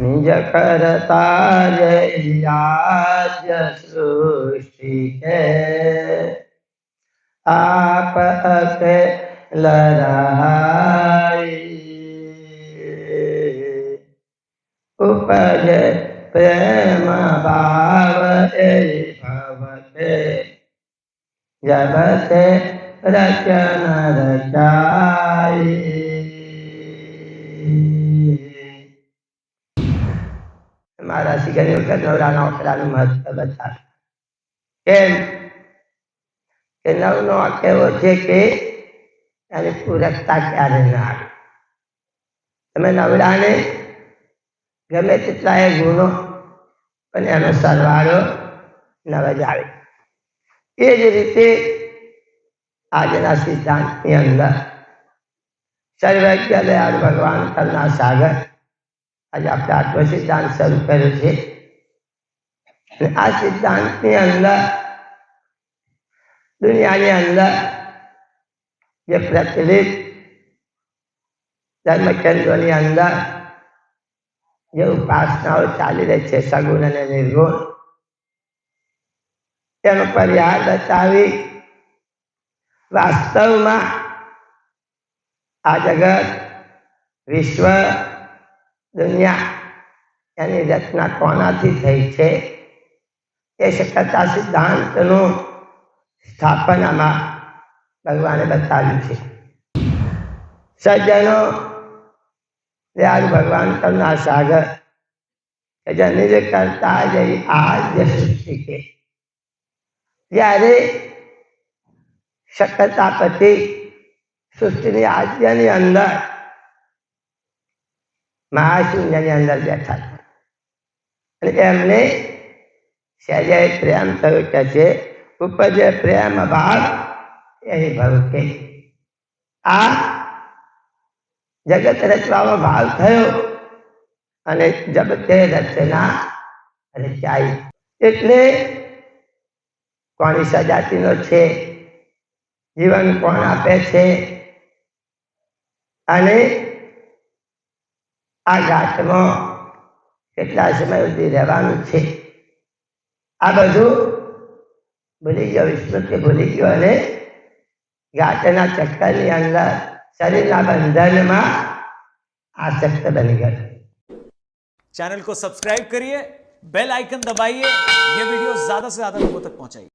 निज करता आज सृष्टि के आप अकेल रहाई उपज प्रेम भाव भवते जब से रचन रचाई। महाराज श्री घણી વખત નવરાના ઓખલાનું મહત્વ બતાવે કેમ કે નવનો કેવો છે કે એની પૂરકતા ક્યારે ના આવે। તમે નવરાને ગમે તેટલા ગુણો પણ એનો સરવાળો નવ જ આવે। એ જ રીતે આજના સિદ્ધાંતની અંદર સર્વજ્ઞ દયાળ ભગવાન કરુણા સાગર આજે આપણે આત્મ સિદ્ધાંત શરૂ કર્યો છે। આ સિદ્ધાંતની અંદર દુનિયાની અંદર જે પ્રચલિત ધર્મકેન્દ્રોની અંદર જે ઉપાસનાઓ ચાલી રહી છે સગુણ અને નિર્ગુણ તેનો પરિહાર બતાવી વાસ્તવમાં આ જગત વિશ્વ દુનિયા એની રચના કોનાથી થઈ છે એ શકતા સિદ્ધાંતનું સ્થાપનામાં ભગવાને બતાવ્યું છે। સજ્જનો દયાળુ ભગવાન કરુણા સાગર કે નિજ કરતા જઈ આદ્ય સૃષ્ટિ કે જ્યારે શકતાપતિ સૃષ્ટિની આદ્યની અંદર મહાશૂન્યની અંદર બેઠા હતા અને એમને સહેજે પ્રેમ થયો કે છે ઉપજે પ્રેમ ભાવ એ ભવ કે આ જગત રચવાનો ભાવ થયો અને જબ તે રચના રચાઈ। એટલે કોની સજાતીનો છે જીવન કોણ આપે છે અને આ ઘાટમાં કેટલા સમય સુધી રહેવાનું છે આ બધું ભૂલી ગયો। વિસ્મૃતિ ભૂલી ગયો અને ઘાટના ચક્કરની અંદર शरीर बंधन में आसक्त बन गए। चैनल को सब्सक्राइब करिए, बेल आइकन दबाइए, ये वीडियो ज्यादा से ज्यादा लोगों तक पहुंचाइए।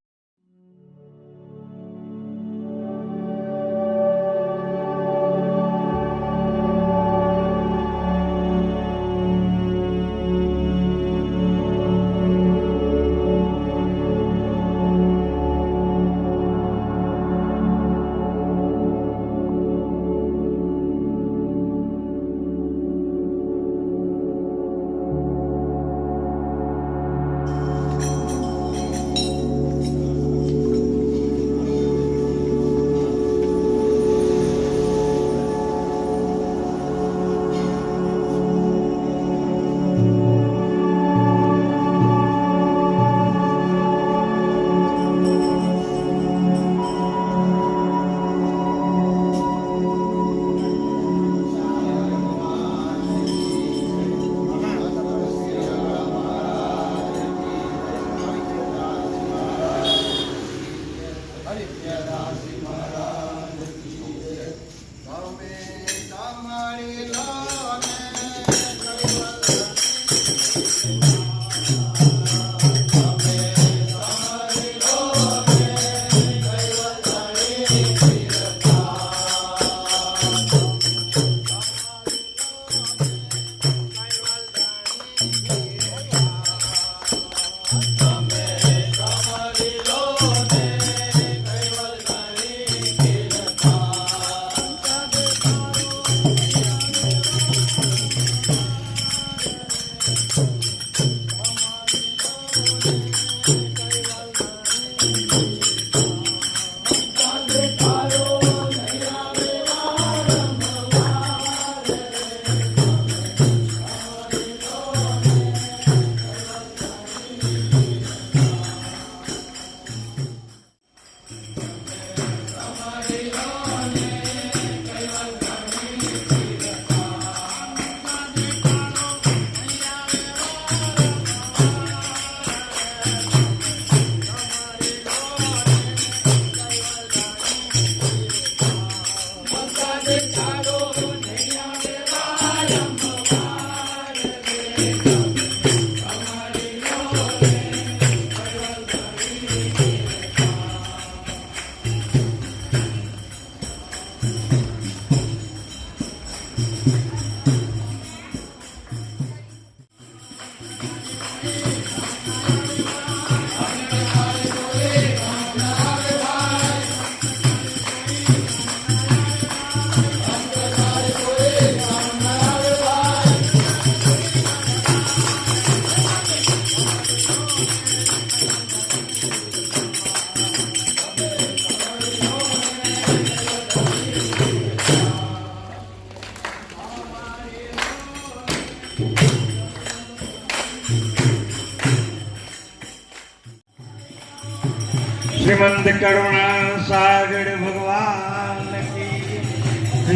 श्रीमंत करुणा सागर भगवान की,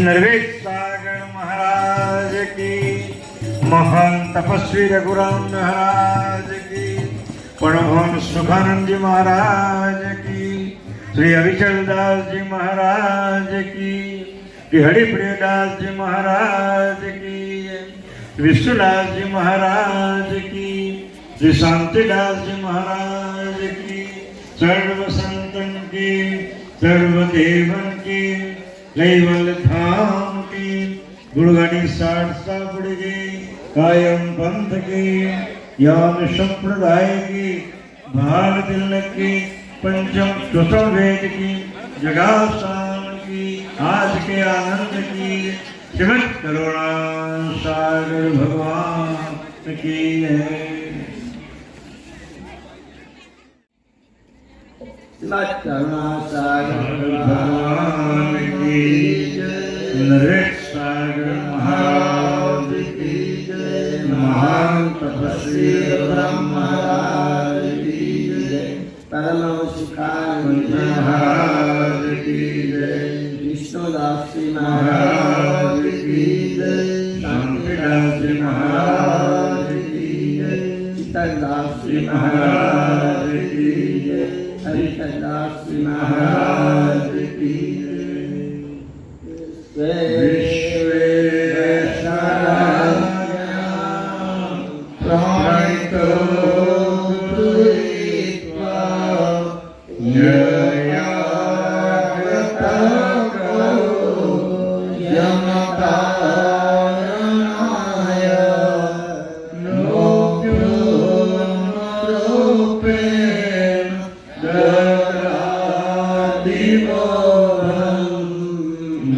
नरवेद सागर महाराज की, महान तपस्वी रघुराम महाराज की, परमहंस सुखानंद जी महाराज की, श्री हरिचंद्र दास जी महाराज की, श्री हरिप्रियदास जी महाराज की, विष्णुदास जी महाराज की, श्री शांतिदास जी महाराज की, सर्व संतन की, सर्व देवन की, कैवल धाम की, गुरुगणी साठ सापड़ की, कायम पंथ की, ज्ञान संप्रदाय की, भाग तिलक की, पंचम चतुर्थ वेद की, जगासान की, आज के आनंद की, श्रीमद करुणा सागर भगवान की है। श्रीमद करुणा सागर भगवान की जय, नरेश सागर महाराज की जय, महान तपस्वी ब्रह्म महाराज की जय, परम सुखानंद महाराज की जय, विष्णुदास जी महाराज की जय, शांतिदास जी महाराज की जय, चित्तदास जी महाराज की जय, हरिदास जी महाराज की जय। विश्वेश्वराय प्रणतो कृत्वा यमकारणाय लोक्योन्नरूपेण ददादिवोऽहं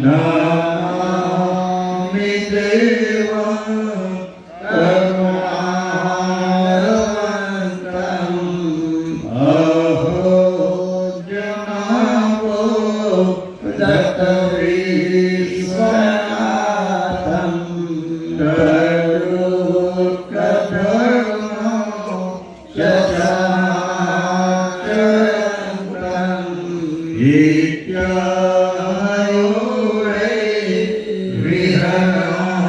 नमामि देवं करुणावन्तं अहो जनावो दत्तविश्वनाथं करुकधर्मो शशाचरन्तं इत्यायो रे विहरं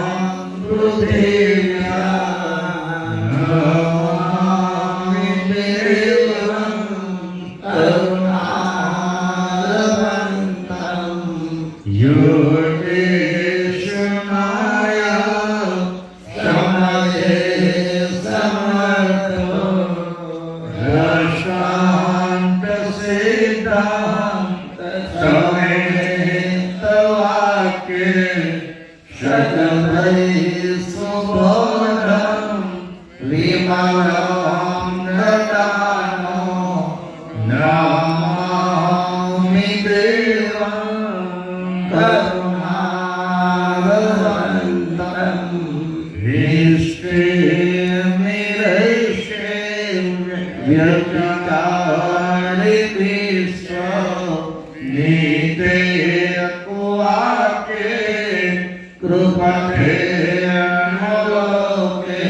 पृथिव्यां नमामि देवं करुणावन्तं योगेशनाय समये समर्थो शान्तसिद्धान्त समेतवाक्ये शतभै सुबोधं विमलं ददानो नमामि देवं करुणावन्तं निष्क्रियनिरैष्क्रिय व्यतिकारिविश्व नीतेयकुवाक्ये कृपते अनुलोके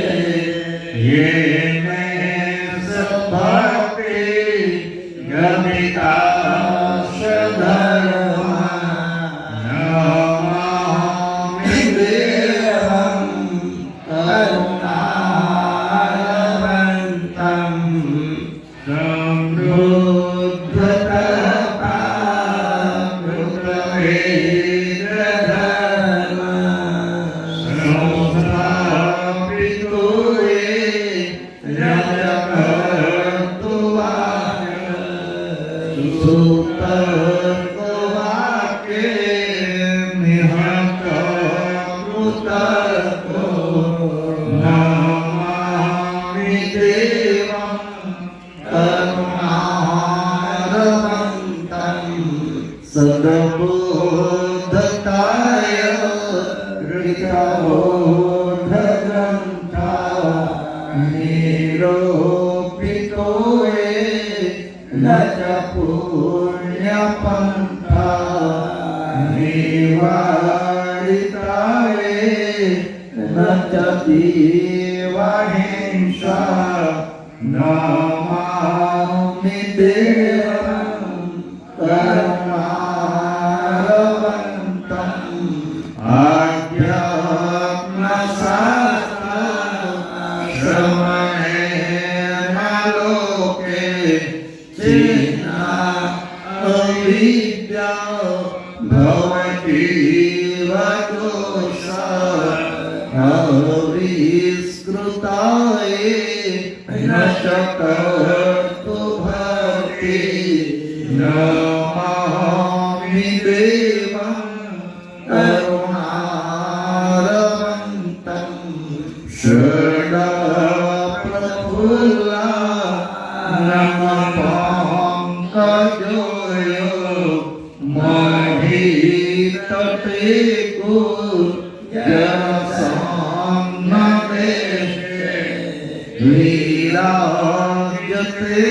येन सभक्ति गमिता सधर्मा नमामि देवं करुणावन्तं सदबोधताय ऋतबोधग्रन्था निरूपितो ये न च पुण्यपन्था निवारिताय न च जीवहिंसा नमामि देवं करुणारवन्तम् आज्ञात्मशास्त्रश्रवणेन लोके चेन्ना अविद्या भवतीव दोषा अविस्कृताये न शक्तो भक्ति नमामि देवं करुणारवन्तम् षडप्रफुल्ला नमपङ्कजोयो महीतटेको जनसन्नदेशे विराजते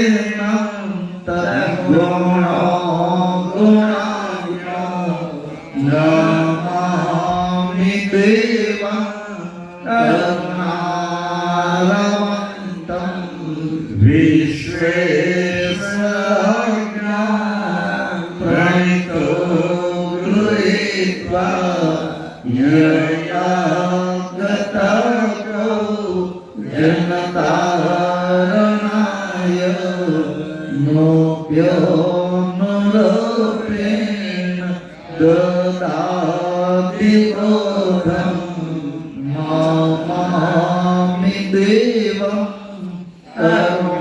तद्गुणो गुणाय नमामि देवं करुणारवन्तम् विश्वेश्वरज्ञा प्रणितो गृहीत्वा यया गतको जनतारणाय नोऽप्योऽनुरूपेण ददाति बोधं नमामि देवं करुणारवन्तम्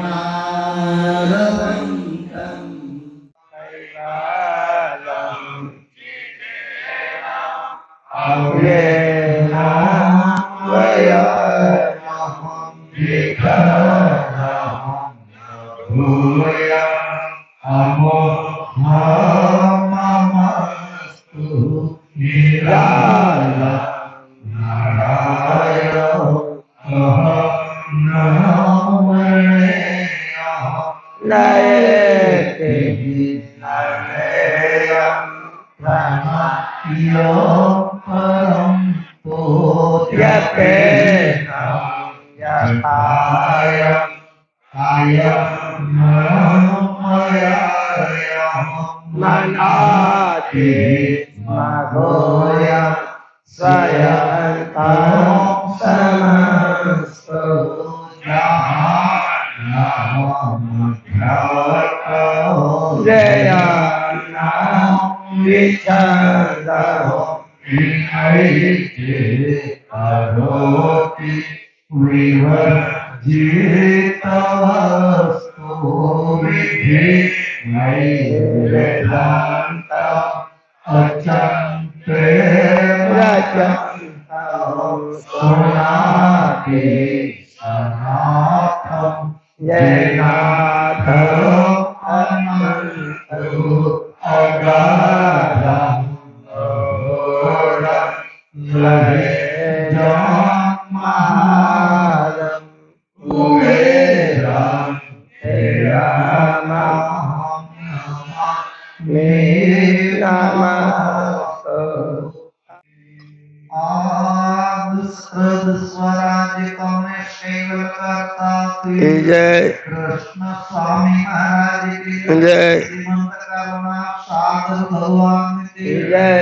कृष्ण स्वामी महाराज की जय। श्रीमंत करुणा सागर भगवान की जय।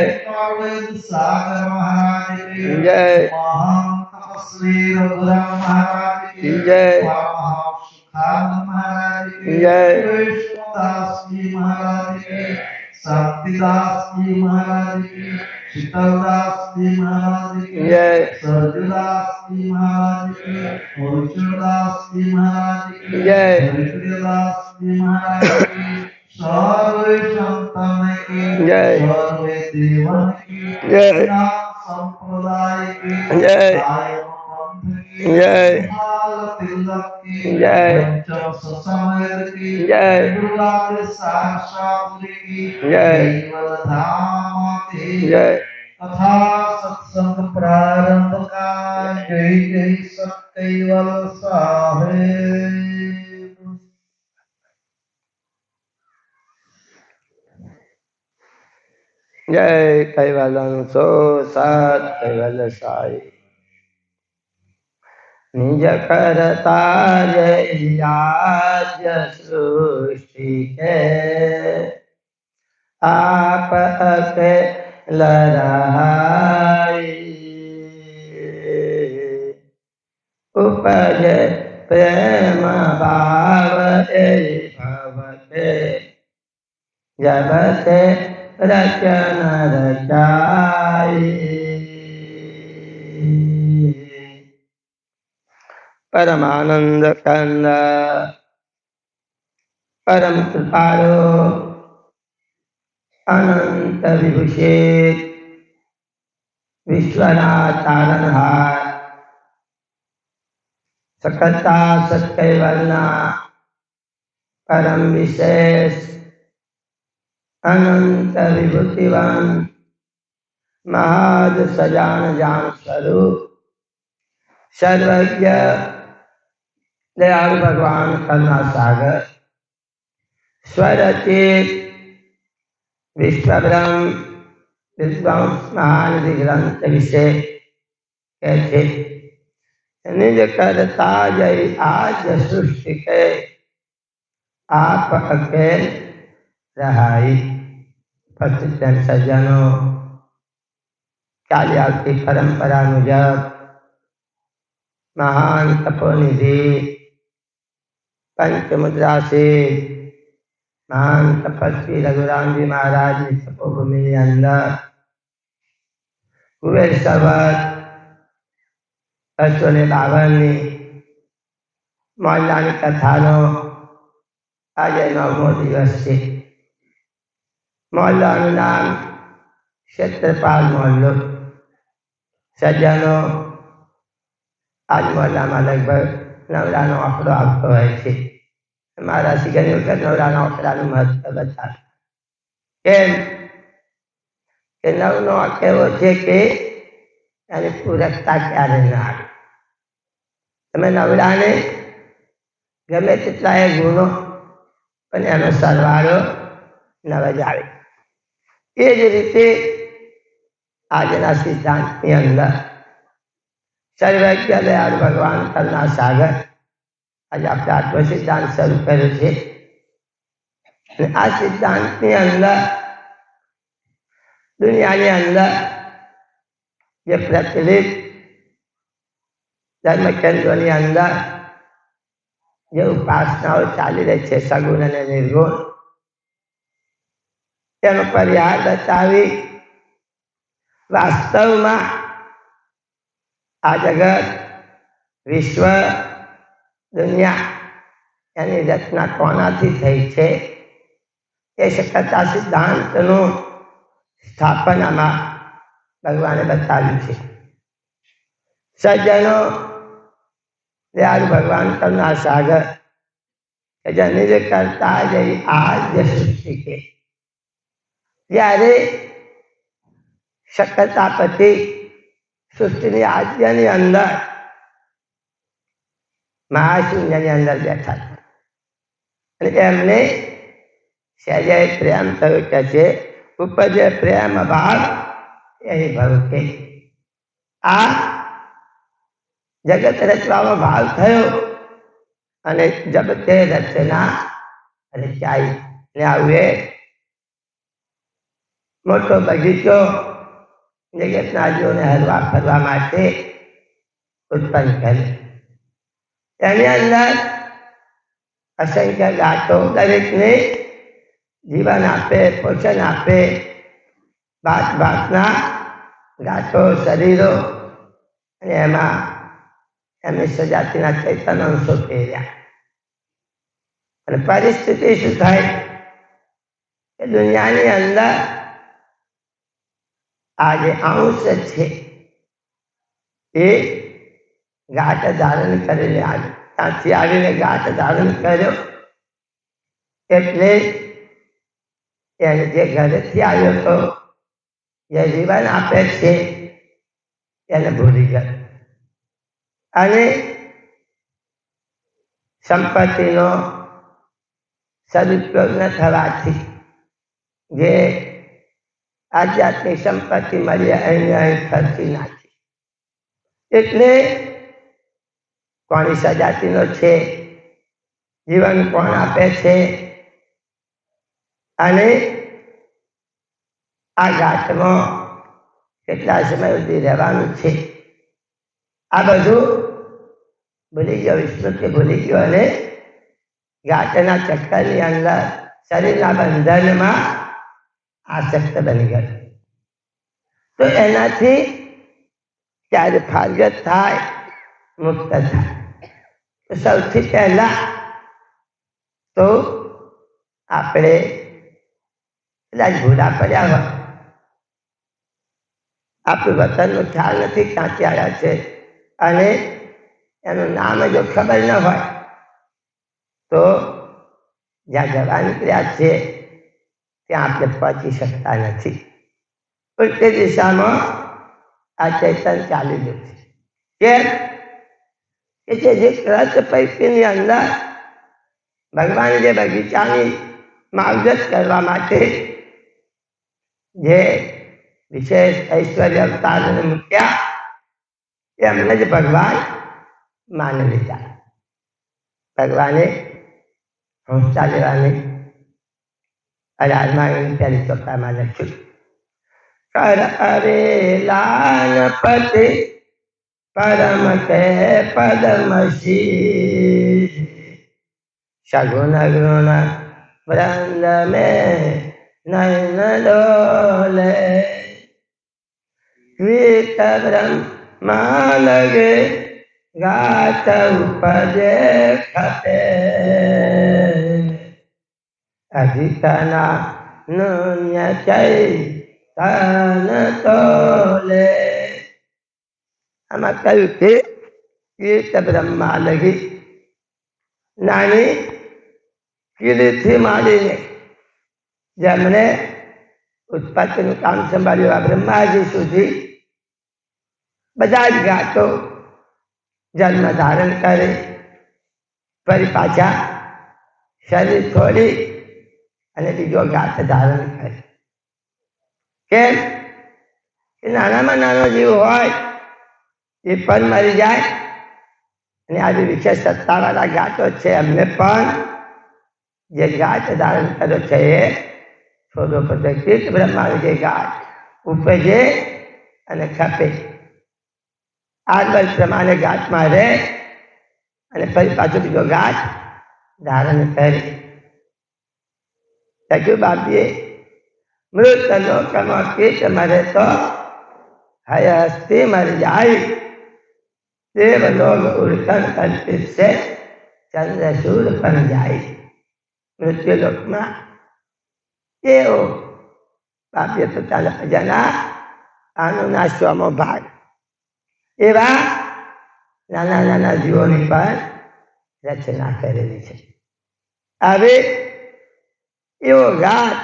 वेद सागर महाराज की जय। महान तपस्वी रघुराम महाराज की जय। सुखानंद महाराज की जय। कृष्णदास जी महाराज की, शांतिदास जी महाराज की, शीतलदास जी महाराज की जय। सरजुदास जी महाराज की, दास जी महाराज की जय। हरिप्रियदास जी महाराज की, सर्वे संतन की जय। सर्वे देवन की जय। संप्रदाय की जय। जय। तिलक की जय। ससमेर की जय। दुर्गा साक्षापुरी की जय। धाम की जय। तथा सत्संग प्रारंभ का जय जय सत्यवल साहेब। जय कैवलन सो सत कैवल साई। निज करता आज सृष्टि के आप अकेल रहाई उपज प्रेम भाव भवते जब से रचन रचाई परमानंद कंद परम कृपालो अनंत विभूषित विश्वनाथ तारणहार सकलता सत्कैवल्य परम विशेष अनंत विभूतिवान महाद सजान जान स्वरूप सर्वज्ञ दयालु भगवान करुणा सागर स्वरचित विश्वब्रह्म विद्वांस महान ग्रंथ विषय कहते निज करता जय आज सृष्टि के आप अकेल रहाई। पतितन सज्जनों कालिया की परंपरा मुजब महान तपोनिधि पंचमुद्रा से महान तपस्वी रघुराम जी महाराज ने तपोभूमि के अंदर हुए शब्द અશ્વને બાવનની મોહલ્લાની કથાનો આજે 9મો દિવસ છે। મોહલ્લાનું નામ ક્ષેત્રપાલ મોહલ્લો। સજ્જનો આજ મોહલ્લામાં લગભગ નવરાનો આંકડો આવતો હોય છે। મારા ઘણી વખત નવરાના આંકડાનું મહત્વ બતાવે કેમ કે નવનો આંક એવો છે કે એની પૂરકતા ક્યારે ના આવે। તમે નવરાને ગમે તેટલાય ગુણો પણ એનો સરવાળો નવ જ આવે। એ જ રીતે આજના સિદ્ધાંતની અંદર સર્વજ્ઞ દયાળુ ભગવાન કરુણા સાગર આજે આપણે આત્મ સિદ્ધાંત શરૂ કર્યો છે અને આ સિદ્ધાંતની અંદર દુનિયાની અંદર જે પ્રચલિત ધર્મકેન્દ્રોની અંદર જે ઉપાસનાઓ ચાલી રહી છે સગુણ અને નિર્ગુણ તેનો પરિહાર બતાવી વાસ્તવમાં આ જગત વિશ્વ દુનિયા એની રચના કોનાથી થઈ છે એ શકતા સિદ્ધાંતનું સ્થાપનામાં ભગવાને બતાવ્યું છે। સજ્જનો દયાળુ ભગવાન કરુણા સાગર કે જનિજ કરતા જય આદ્ય સૃષ્ટિ કે જ્યારે શકતાપતિ સૃષ્ટિની આદ્યની અંદર મહાશૂન્યની અંદર બેઠા હતા અને એમને સહેજે પ્રેમ થયો કે છે ઉપજે પ્રેમ ભાવ એ ભવકે આ જગત રચવાનો ભાવ થયો અને જબ તે રચના રચાઈ ને આવું મોટો બગીચો જગતના જીવોને હરવા ફરવા માટે ઉત્પન્ન કર્યો। એની અંદર અસંખ્ય ગાતો દરેકને જીવન આપે પોષણ આપે ભાત ભાતના ગાતો શરીરો અને એમાં એમની સજાતિના ચૈતન્ય અંશો પહેર્યા અને પરિસ્થિતિ શું થાય કે દુનિયાની અંદર આ જે અંશ છે એ ઘાટ ધારણ કરીને આવ્યો ત્યાંથી આવીને ઘાટ ધારણ કર્યો એટલે એને જે ઘરેથી આવ્યો હતો જે જીવન આપે છે એને ભૂલી ગયો અને સંપત્તિનો સદુપયોગ ન થવાથી જે આધ્યાત્મિક સંપત્તિ મળી અહીં ખર્ચી નાખી એટલે કોની સજાતીનો છે, જીવન કોણ આપે છે, અને આ ઘાટમાં કેટલા સમય સુધી રહેવાનું છે, આ બધું ભૂલી ગયો. વિષ્ણુ કે ભૂલી ગયો અને ઘાટના ચક્કરની અંદર શરીરના બંધનમાં આસક્ત બની ગયો. તો એનાથી ત્યારે ફારગત થાય, મુક્ત થાય, તો સૌથી પહેલા તો આપણે પેલા ઘોડા પડ્યા હોય, આપણું વતનનો ખ્યાલ નથી ક્યાંથી આવ્યા છે અને એનું નામ જો ખબર ન હોય તો જ્યાં જવા નીકળ્યા છે ત્યાં આપણે પહોંચી શકતા નથી. ઉલટી દિશામાં આ ચૈતન ચાલી ગયું છે. કેમ કે જે કૃત પૈકીની અંદર ભગવાન જે બગીચાની માવજત કરવા માટે જે વિશેષ ઐશ્વર્ય અવતારને મૂક્યા એમને જ ભગવાન માની લીધા. ભગવાને સંસ્થા લેવાની 18 પહેલી ચોપામાં લખ્યું, કર અરેલાનપતિ પરમ કે પદમશી સગુણ ગુણ વૃંદ में नयन डोले वीत ब्रह्मा लगे गात उपजे खपे अधिकना नुन्य चैतन तोले. આમાં કહ્યું કે વીત બ્રહ્મા લગી નાની કીડીથી માંડીને જેમણે ઉત્પત્તિનું કામ સંભાળ્યું આ બ્રહ્માજી સુધી બધા જ ગાતો જન્મ ધારણ કરે, ફરી પાછા શરીર છોડી અને બીજો ગાત ધારણ કરે. કેમ કે નાનામાં નાનો જીવ હોય એ પણ મરી જાય અને આજે વિશેષ સત્તાવાળા ગાતો છે એમને પણ જે ગાત ધારણ કર્યો છે એ થોડો પ્રતિષ્ઠિત બ્રહ્માનું જે ગાત ઉપજે અને ખપે આગળ પ્રમાણે ગાતમાં રહે અને ફરી પાછું બીજો ગાત ધારણ કરે. લખ્યું બાપજીએ, મૃત લોકમાં કીટ મરે તો હય હસ્તી મરી જાય, દેવલોક ઉડકણ કલ્પિત છે ચંદ્રસૂર પણ જાય. મૃત્યુલોકમાં એવો બાપીએ પોતાના પ્રજાના આનો ભાગ એવા નાના નાના જીવોની પણ રચના કરેલી છે. હવે એવો ગાત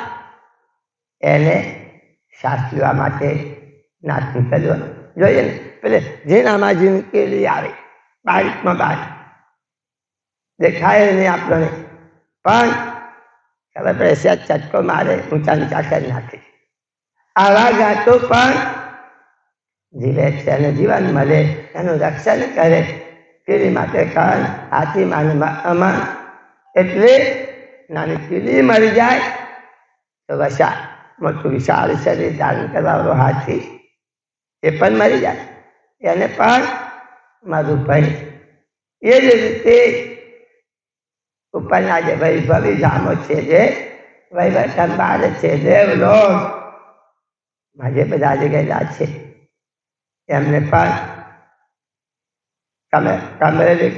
એને શાસ્ત્રીઓ માટે નાથું કર્યું જોઈએ ને. પેલે જેનામાં જીવ કેલી આવે બારીકમાં બારીક દેખાય નહીં આપણને, પણ ખબર પડે છે ચટકો મારે ઊંચા નીચા કરી નાખે. આવા ગાતો પણ જીવે છે અને જીવન મળે એનું રક્ષણ કરે. કીડી માટે કણ, હાથી માને અમન, એટલે નાની કીડી મરી જાય તો મોટું વિશાળ શરીર ધારણ કરવાવાળો હાથી એ પણ મરી જાય, એને પણ મારું ભાઈ. એ જ રીતે ઉપરના જે વૈભવી ધામો છે, જે વૈભવ સંભાળે છે, દેવલોક જે બધા જે ગયેલા છે એમને પણ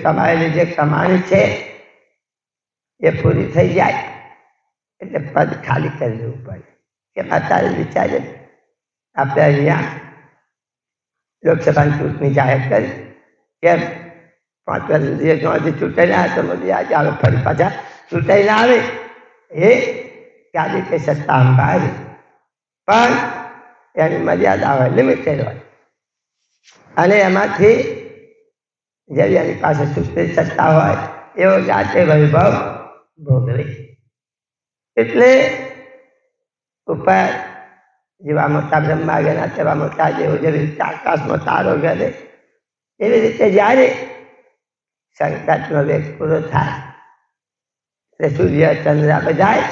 કમાયેલી જે કમાણી છે એ પૂરી થઈ જાય એટલે પદ ખાલી કરી દેવું પડે. કે અત્યારે વિચારે આપણે અહીંયા લોકસભાની ચૂંટણી જાહેર કરી, કેમ 5 વર્ષ ચૂંટાઈને આવે તો મોદી આજે આવે ફરી પાછા ચૂંટાઈને આવે એ ક્યારે કે સત્તા અંબારે, પણ એની મર્યાદા હોય, લિમિટેડ હોય અને એમાંથી જેવી એની પાસે સુપ્રીમ સત્તા હોય એવો જાતે વૈભવ ભોગવે. એટલે ઉપર જેવા મોટા બ્રહ્મા ગયેલા તેવા મોટા જેવો જેવી રીતે આકાશમાં તારો ગરે એવી રીતે જ્યારે સંકટનો વેગ પૂરો થાય એટલે સૂર્ય ચંદ્ર બધાય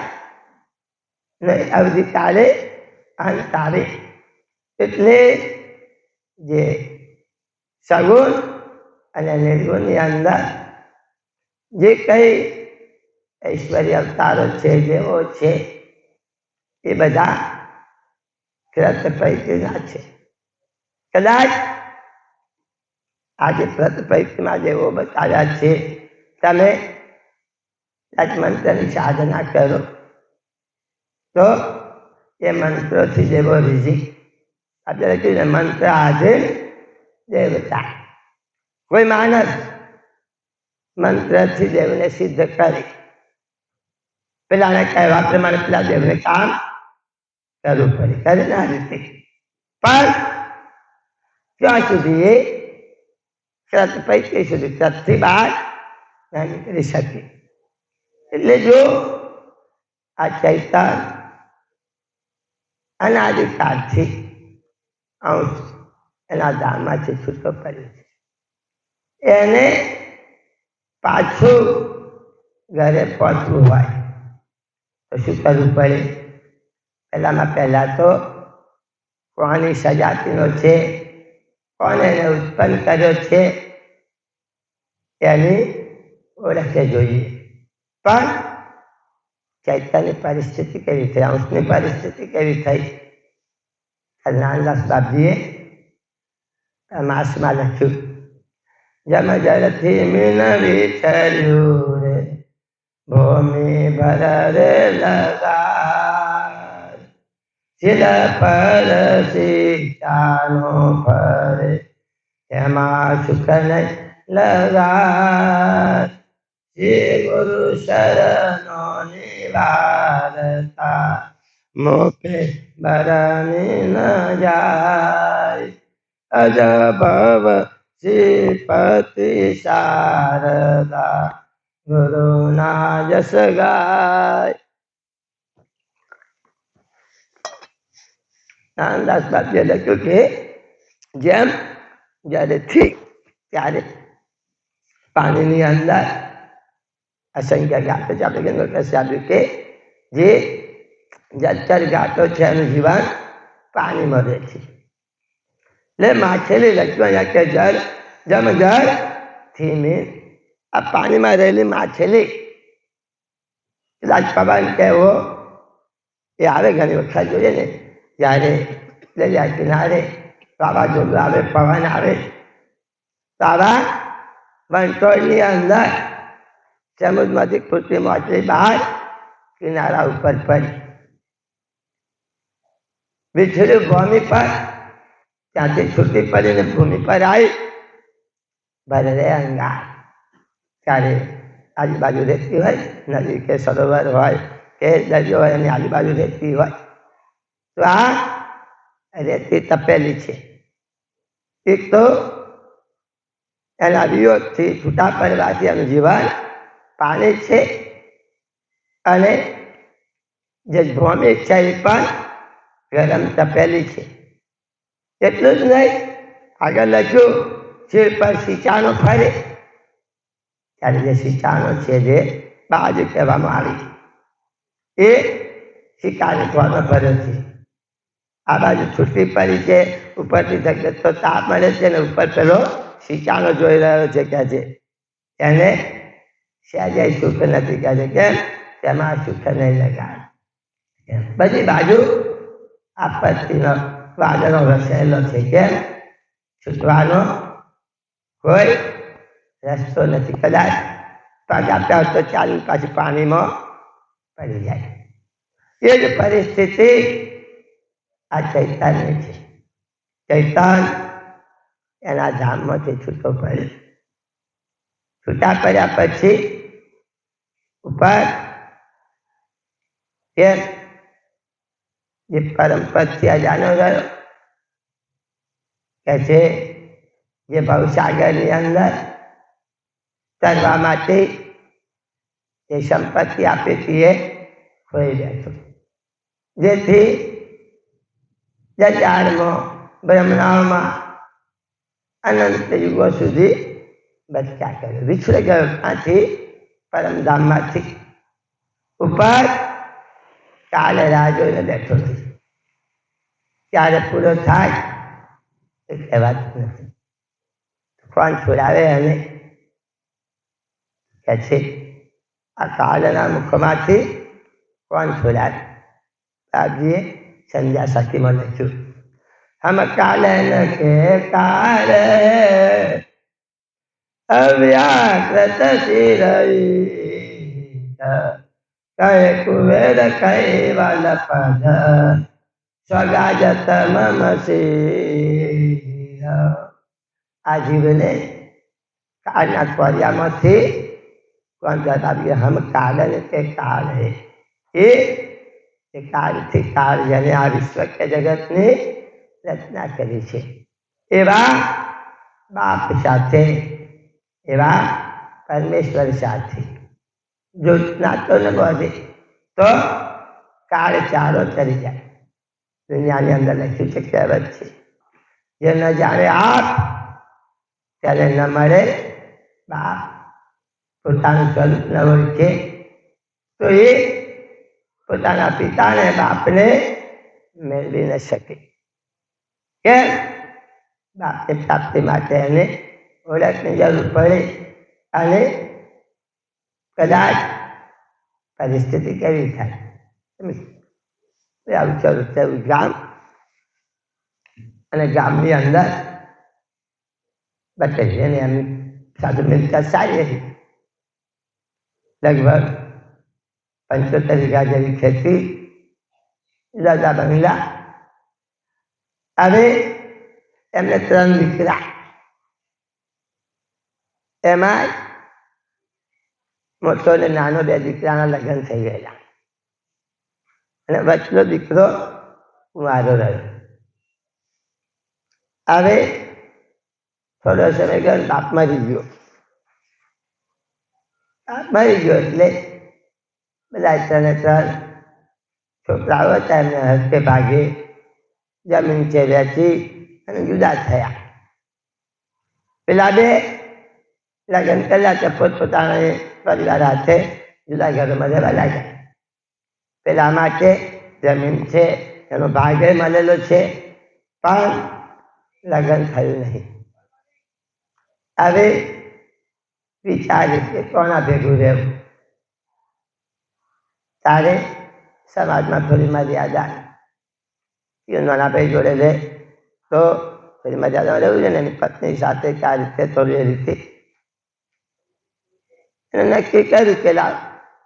ને અવધિકાળે અંતારે એટલે જે સગુણ અને નિર્ગુણની અંદર જે કંઈ ઐશ્વર્ય અવતારો છે દેવો છે એ બધા વ્રત પૈકીના છે. કદાચ આજે વ્રત પૈકીમાં દેવો બતાવ્યા છે તમે મંત્રની સાધના કરો તો એ મંત્રોથી દેવો રીઝી આપણે કીધું મંત્ર આધીન દેવતા. કોઈ માણસ મંત્રથી દેવને સિદ્ધ કરે પેલાને કહેવા પ્રમાણે પેલા દેવને કામ કરવું પડે કરે ના રીતે પણ ત્યાં સુધી એ વ્રત પૈકી સુધી વ્રતથી બહાર ના નીકળી શકે. એટલે જો આ ચૈતન અનાદિકાળથી અંશ એના ધામમાંથી છૂટો પડ્યો છે એને પાછું ઘરે પહોંચવું હોય તો શું કરવું પડે? પહેલાં તો કોની સજાતિનો છે, કોને એને ઉત્પન્ન કર્યો છે એની ઓળખ જોઈએ. પણ ચૈતન્યની પરિસ્થિતિ કેવી થઈ, અંશની પરિસ્થિતિ કેવી થઈ? નાનદાસ બાપજીએ માસમાં લખ્યું જમ જળથી મીન વિચર્યું રે ભૂમિ ભર રે લગા શિલ પર સીતાનો ફરે એમાં સુખ નહીં લગા શ્રી ગુરુ શરણો નિવારતા મોપે બરની ન જાય અજભવ શ્રીપતિ શારદા ગુરુના જસ ગાય. નાનદાસ બાપજીએ લખ્યું કે જેમ જ્યારેથી ત્યારે પાણીની અંદર અસંખ્ય ગાતો છે. આપણે ગંગા કહેશે આપ્યું કે જે જળચર ગાતો છે એનું જીવન પાણીમાં રહે છે. એટલે માછલી લખ્યું અહીંયા કે જળ જમ જળ થી મીન આ પાણીમાં રહેલી માછલી કદાચ પવન કહેવો એ આવે ઘણી વખત જોઈએ ને જ્યારે દરિયા કિનારે વાવાઝોડું આવે પવન આવે તો આવા વંટોળની અંદર સમુદ્રમાંથી ખૂટતી માછલી બહાર કિનારા ઉપર પડી વિછળ્યું ભૂમિ પર ત્યાંથી છૂટી પડીને ભૂમિ પર આવી ભરે અંગાર. ત્યારે આજુબાજુ રહેતી હોય નદી કે સરોવર હોય કે દરિયો હોય એની આજુબાજુ રહેતી હોય તો આ રેતી તપેલી છે. એક તો એના વિયોગથી છૂટા પડવાથી એનું જીવન પાણી છે અને જે ભૂમિ છે એ પણ ગરમ તપેલી છે. એટલું જ નહીં આગળ લખ્યું શિર પર સિંચાનો ફરે ત્યારે જે સિંચાનો છે જે બાજુ કહેવામાં આવી એ શિકારી ધોવાનો ફર્યો છે. આ બાજુ છૂટી પડી છે ઉપરથી ધગતો તાપ મળે છે ને ઉપર પેલો સિંચાનો જોઈ રહ્યો છે કે છે એને સહેજે સુખ નથી કહે છે કેમ તેમાં સુખ નહીં લગાય. બધી બાજુ આપત્તિનો વાદળો વસેલો છે કેમ છૂટવાનો કોઈ રસ્તો નથી. કદાચ પગ આપ્યા તો ચાલી પાછી પાણીમાં પડી જાય. એ જ પરિસ્થિતિ આ ચૈતન્ય છે. ચૈતન એના ધામમાંથી છૂટો પડે. છૂટા પડ્યા પછી ઉપર કેમ જે પરમ પદથી અજાનો રહ્યો કે છે જે ભવસાગરની અંદર તરવા માટે જે સંપત્તિ આપી હતી એ ખોઈ બેઠો. જેથી જજાળમાં બ્રહ્મણાઓમાં અનંત યુગો સુધી ભટક્યા કર્યો, વિછળી ગયો ત્યાંથી પરમધામમાંથી. ઉપર કાલે રાહ જોઈને બેઠો છે, ક્યારે પૂરો થાય એ કહેવાતું નથી. કોણ છોડાવે? અને કે છે આ કાળના મુખમાંથી કોણ છોડાવે? બાપજીએ સંધ્યા સાખીમાં લખ્યું, હમ કાલન કે કાળ અવ્યાકૃત શિરઈ કહે કુબેર કૈવલ પદ સ્વગાજત મમ શિર. આ જીવને કાળના કોરિયામાંથી કોણ જતાવીએ હમ કાલન કે કાળ હે. એ કાળથી કાળ જેને આ વિશ્વ કે જગતની રચના કરી છે એવા બાપ સાથે, એવા પરમેશ્વર સાથે જો નાતો ન બોધે તો કાળ ચારો ચડી જાય. દુનિયાની અંદર લખ્યું છે, કહેવત છે, જે ન જાણે આપ ત્યારે ન મળે બાપ. પોતાનું સ્વરૂપ ન ઓળખે તો એ પોતાના પિતાને બાપને મેળવી ન શકે. કેમ? બાપની પ્રાપ્તિ માટે એને ઓળખની જરૂર પડે. અને કદાચ પરિસ્થિતિ કેવી થાય, આવું ચલું તેવું ગામ, અને ગામની અંદર બતાવી એને એમની સાધુ મિલકત સારી હતી. લગભગ 75 વીઘા જેવી ખેતી, દાદા બંગલા. હવે એમને 3 દીકરા, એમાં મોટો ને નાનો 2 દીકરાના લગ્ન થઈ ગયેલા, અને વચલો દીકરો કુંવારો રહ્યો. હવે થોડો સમય ગયો, બાપ મરી ગયો. મરી ગયો એટલે બધા 3 છોકરાઓ હતા, એમને હસ્તે ભાગે જમીન છે વેચી અને જુદા થયા. પેલા 2 લગ્ન કર્યા તો પોતપોતાના પરિવાર હાથે જુદા ઘરોમાં રહેવા લાગ્યા. પેલા માટે જમીન છે, એનો ભાગે મળેલો છે, પણ લગ્ન થયું નહીં. હવે વિચારે કે કોના ભેગું રહેવું. તારે સમાજમાં થોડી મર્યાદા, નાના ભાઈ જોડે રહે તો થોડી મર્યાદામાં રહેવું છે ને. એની પત્ની સાથે આ રીતે થોડી એ રીતે એને નક્કી કર્યું કે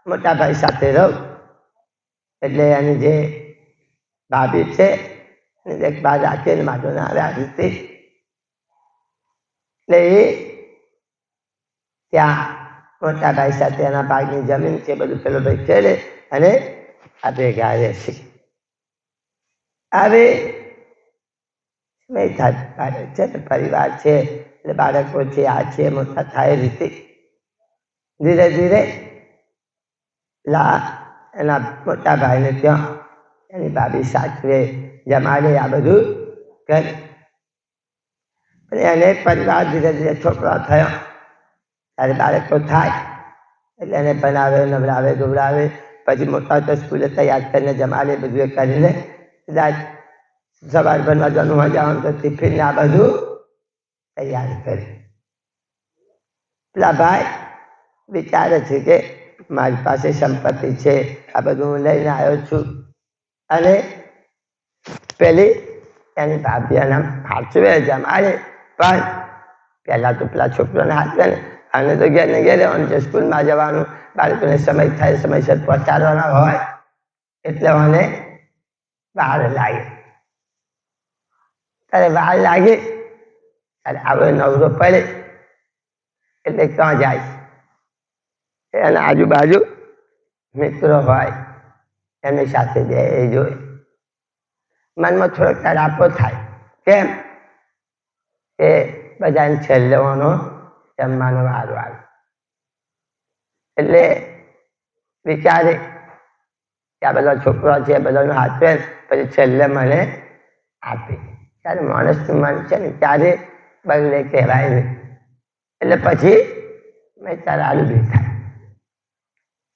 મોટા ભાઈ સાથે રહું. એટલે એની જે ભાભી છે એને દેખભાળ રાખીને માટો ના આવે આ રીતે. એટલે એ ત્યાં મોટા ભાઈ સાથે એના ભાગની જમીન છે બધું પેલો ભાઈ ખેડે અને આ ભેગા રહે છે. હવે છે ને પરિવાર છે એટલે બાળકો છે, આ છે, મોટા થાય રીતે ધીરે ધીરે એના મોટા ભાઈને ત્યાં એની ભાભી સાચવે, જમાડે, આ બધું કરે. એને પરિવાર ધીરે ધીરે છોકરા થયો ત્યારે બાળકો થાય એટલે એને ભણાવે, નવડાવે, ગવડાવે. પછી મોટા તો સ્કૂલે તૈયાર કરીને જમાડે, બધું એ કરીને કદાચ સવાર ભણવા જવાનું જવાનું તો ટિફિન આ બધું તૈયાર કરે. પેલા ભાઈ વિચારે છે કે મારી પાસે સંપત્તિ છે, આ બધું હું લઈને આવ્યો છું, અને પેલી એની ભાભી એના હાચવે, જમાડે. પણ પહેલાં તો પેલા છોકરાને હાચવે ને, અને તો ઘેર ને ઘેર રહેવાનું છે, સ્કૂલમાં જવાનું, બાળકોને સમય થાય સમયસર પહોંચાડવાના હોય એટલે મને વાર લાગે. ત્યારે વાર લાગે ત્યારે આવો નવરો પડે એટલે ક્યાં જાય? એના આજુબાજુ મિત્રો હોય એમની સાથે બે જોઈ મનમાં થોડોક તરાપો થાય. કેમ કે બધાને છેલ્લેવાનો જમવાનો વારો આવે એટલે વિચારે કે આ બધા છોકરા છે, બધાનો હાથવે પછી છેલ્લે મને આપે. ત્યારે માણસનું મન છે ને ત્યારે બગડે કહેવાય નહીં. એટલે પછી મેં તારે આલુ બી થાય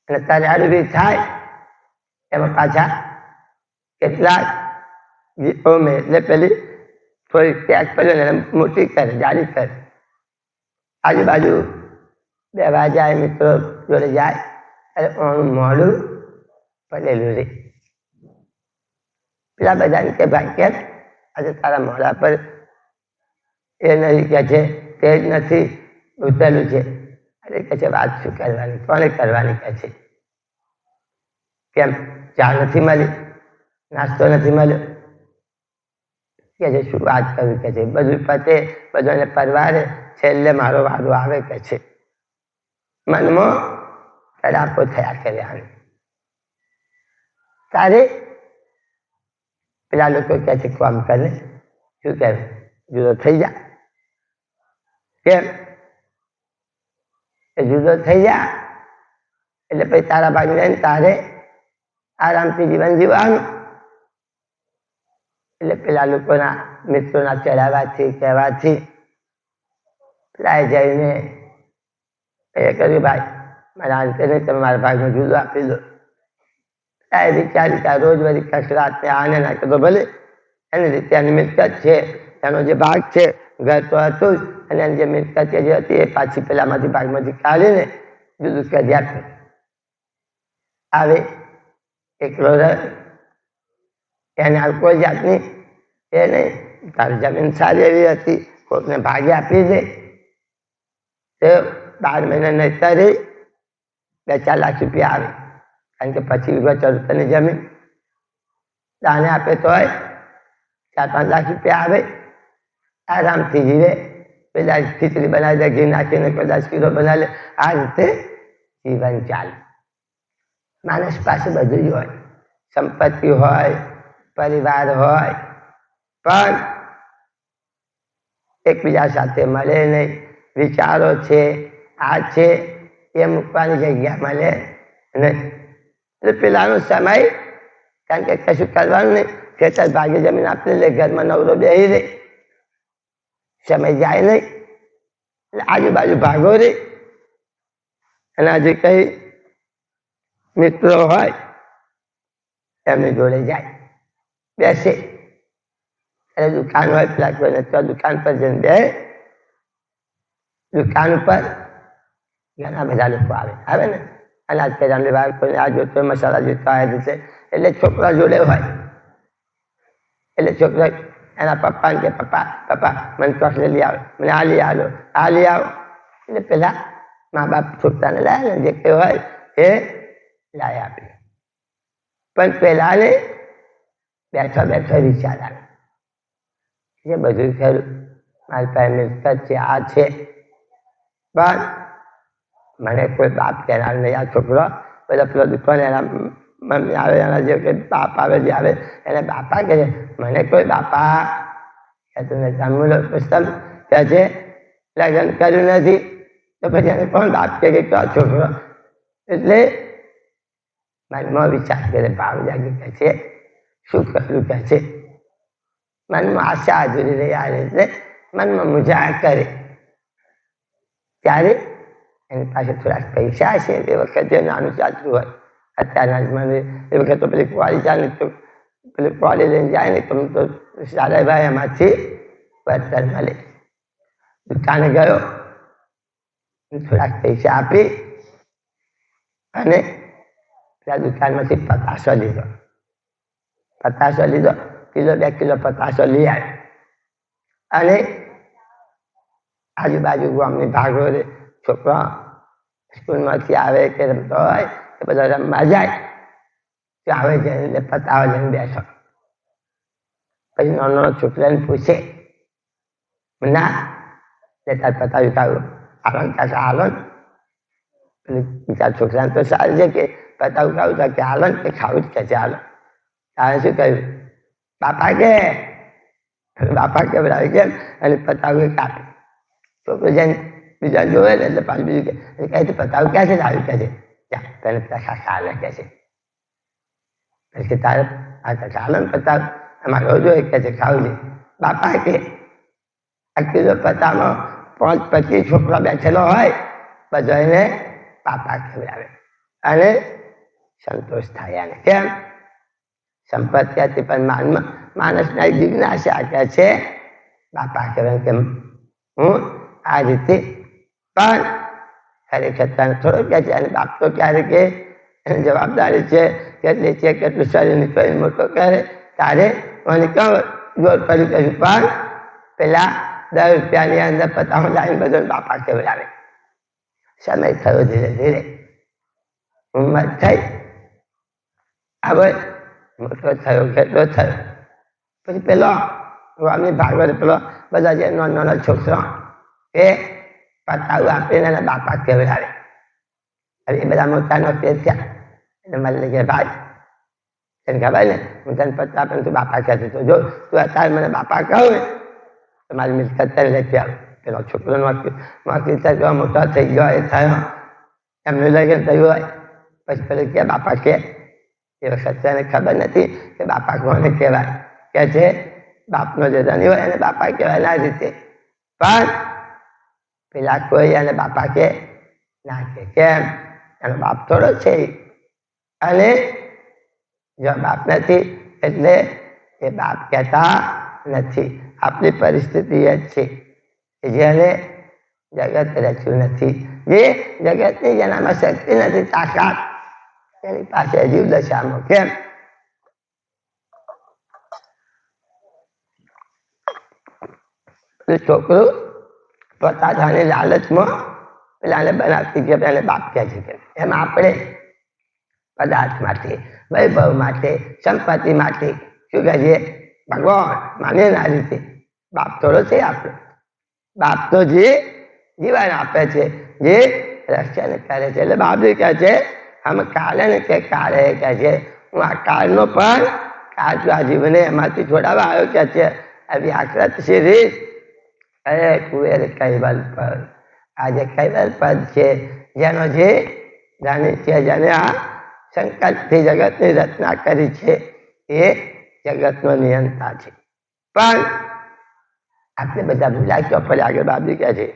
અને તારે આલુ બી થાય એમાં પાછા કેટલાક ગીતો મેં એટલે પેલી થોડી ત્યાગ કર્યો ને એને મોટી કરે જાડી કરે આજુબાજુ બેવા જાય મિત્રો જોડે જાય અરે ઓનું મોડું પડેલું રે પેલા બધાને કે ભાઈ કેમ આજે તારા મોડા પર એ નહીં કે છે તે જ નથી ઉતરેલું છે અરે કે છે વાત શું કરવાની કોને કરવાની કે છે કેમ ચા નથી મળી નાસ્તો નથી મળ્યો કે છે શું વાત કરવી કે છે બધું પતે બધાને પરવારે છેલ્લે મારો વારો આવે કે છે મનમાં તડાપો થયા કરે આને તારે પેલા લોકો કહે છે કામ કરે શું કહે જુદો થઈ જા કેમ એ જુદો થઈ જા એટલે પછી તારા ભાઈને તારે આરામથી જીવન જીવવાનું એટલે પેલા લોકોના મિત્રોના ચડાવવાથી કહેવાથી પેલા જઈને એ કર્યું ભાઈ મારા અંતે નહીં તમે મારા ભાગમાં જુદો આપી દો એ વિચારી કે રોજ વળી કસરાતને આને નાખે તો ભલે એની રીતે એની મિલકત છે એનો જે ભાગ છે ઘર તો હતું જ અને એની જે મિલકત જે હતી એ પાછી પેલામાંથી ભાગમાંથી કાઢીને જુદું કરી આપે આવે એકલો રહે એને કોઈ જાતની એ નહીં તારી જમીન સારી એવી હતી કોઈને ભાગે આપી દે તો 12 મહિના નહીં તરી 2-4 લાખ રૂપિયા આવે કારણ કે પછી ચરુતરની જમીન દાને આપે તોય 4-5 લાખ રૂપિયા આવે આરામથી જીવે પેલા ખીચડી બનાવી દે ઘી નાખીને કદાચ શીરો બનાવી લે આ રીતે જીવન ચાલે માણસ પાસે બધું જ હોય સંપત્તિ હોય પરિવાર હોય પણ એકબીજા સાથે મળે નહીં વિચારો છે આ છે એ મૂકવાની જગ્યા મળે નહીં એટલે પેલાનો સમય કારણ કે કશું કરવાનું નહીં ખેતર ભાગે જમીન આપી લે ઘરમાં નવરો બેસી રહે સમય જાય નહીં એટલે આજુબાજુ ભાગો રે અને આજે કઈ મિત્રો હોય એમની જોડે જાય બેસે એટલે દુકાન હોય પેલા કોઈને તો દુકાન પર જઈને બે દુકાન ઉપર ઘણા બધા લોકો આવે ને અનાજ પેલા લેવા કોઈને આ જોતો મસાલા જોતા હોય રીતે એટલે છોકરા જોડે હોય એટલે છોકરા એના પપ્પાને કે પપ્પા મને ચોકલેટ લઈ આવે મને આ લઈ આવો એટલે પેલા મા બાપ છોકરાને લાવે ને જે કે હોય એ લાવી આપે પણ પેલાને બેઠા વિચાર આવે એ બધું ખરું મારી પાસે મિલકત છે આ છે પણ મને કોઈ બાપ કહેનાર નહીં આ છોકરો બધા પેલો દુકાન એના મમ્મી આવે એના જે કે બાપ આવે જે આવે એને બાપા કહે છે મને કોઈ બાપા કહેતું નથી અમૂલો પુસ્તક કહે છે લગ્ન કર્યું નથી તો પછી એને કોણ બાપ કહે કે આ છોકરો એટલે મનમાં વિચાર કરે ભાવ જાગી કહે છે શું કર્યું કહે છે મનમાં આશા અધૂરી રહી આ રીતે મનમાં મુજા કરે ત્યારે એની પાસે થોડાક પૈસા છે એ વખતે નાનું ચાલતું હોય અત્યારના મને એ વખત તો પેલી કુવારી ચાલે તો પેલી કુવારી લઈને જાય ને તો સારા ભાઈ એમાંથી વર્તન મળે દુકાને ગયો થોડાક પૈસા આપી અને પેલા દુકાનમાંથી પતાસો લીધો કિલો 2 કિલો પતાસો લઈ આવ્યો અને આજુબાજુ ગામની ભાગો છોકરા સ્કૂલમાંથી આવે કે રમતો હોય એ બધા રમવા જાય તો આવે છે એટલે પતાવો લઈને બેસો પછી નાનો છોકરાને પૂછે ના તાર પતાવ્યું કાઢું આલન કાકા આલન બીજા છોકરાને તો સારું છે કે પતાવું કાઢું કે આલન કે ખાવું જ કે છે આલન તારે શું કહ્યું બાપા કે બરાબર કેમ અને પતાવું કાપે છોકરો જઈને બીજા જોવે ને એટલે પાછું બીજું કહે છે પતાવું ક્યાં છે આવ્યું કહે છે તને કાકા આલે કહે છે પછી તારે આ કાકા આલન પતાવ એમાં રોજો કહે છે ખાવું છે બાપા કે 1 કિલો પતામાં 5-25 છોકરો બેઠેલો હોય બધો એને બાપા ખવડાવે અને સંતોષ થાય. એને કેમ? સંપત્તિ હતી પણ માણસના જિજ્ઞાસા કે છે બાપા કહેવાય કે હું આ રીતે પણ ખરેખર તને થોડો કહે છે. અને બાપ તો ક્યારે કે એની જવાબદારી છે કેટલી છે કેટલું શરીર નીકળી મોટો કરે તારે મને કહું જોર કરી કર્યું પણ પેલા 10 રૂપિયાની અંદર પતાવું લાવીને બધો બાપા કહેવડાવે. સમય થયો ધીરે ધીરે ઉંમર થઈ હવે મોટો થયો કેટલો થયો પછી પેલો સ્વામી ભાગવત પેલો બધા જે નાના છોકરા એ પતાવું આપીને એના બાપા કહેવડાવે. હવે એ બધા મોટા નોકરી થયા એટલે મને કે ભાઈ તને ખબર ને હું તને પતા પણ તું બાપા કહેતો તો જો તું અત્યારે મને બાપા કહું ને તો મારી મિલકત તને લેતી આવું. પેલો છોકરો નોકરી થયો મોટો થઈ ગયો એ થયો એમનું લગ્ન થયું હોય પછી પેલું કે બાપા કે એ વખત એને ખબર નથી કે બાપા કોને કહેવાય. કે છે બાપનો જે ધણી હોય એને બાપા કહેવાય ના રીતે પણ પેલા કોઈ એને બાપા કે ના કે કેમ એનો બાપ થોડો છે અને જો બાપ નથી એટલે એ બાપ કહેતા નથી. આપણી પરિસ્થિતિ એ જ છે જેને જગત રચ્યું નથી જે જગતની જેનામાં શક્તિ નથી તાકાત એની પાસે જીવ દશામાં કેમ છોકરું પોતાની લાલચમાં પેલાને બનાવતી કે એને બાપ કહે છે. એમ આપણે પદાર્થ માટે વૈભવ માટે સંપત્તિ માટે શું કહે છે ભગવાન માને ના રીતે બાપ થોડો છે આપણે. બાપ તો જે જીવન આપે છે જે રક્ષણ કરે છે એટલે બાપ જે કહે છે हम कारण के कार्य કહે છે હું આ કાળનો પણ કાળ આ જીવને એમાંથી છોડાવવા આવ્યો કહે છે. વ્યાકૃત શિરી અરે કુવેર કૈવલ પદ આ જે કૈવલ પદ છે જેનો જે જાણે છે જેને આ સંકલ્પથી જગતની રચના કરી છે એ જગતનો નિયંતા છે. પણ આપણે બધા ભૂલાય તો પડે. આગળ બાબી કહે છે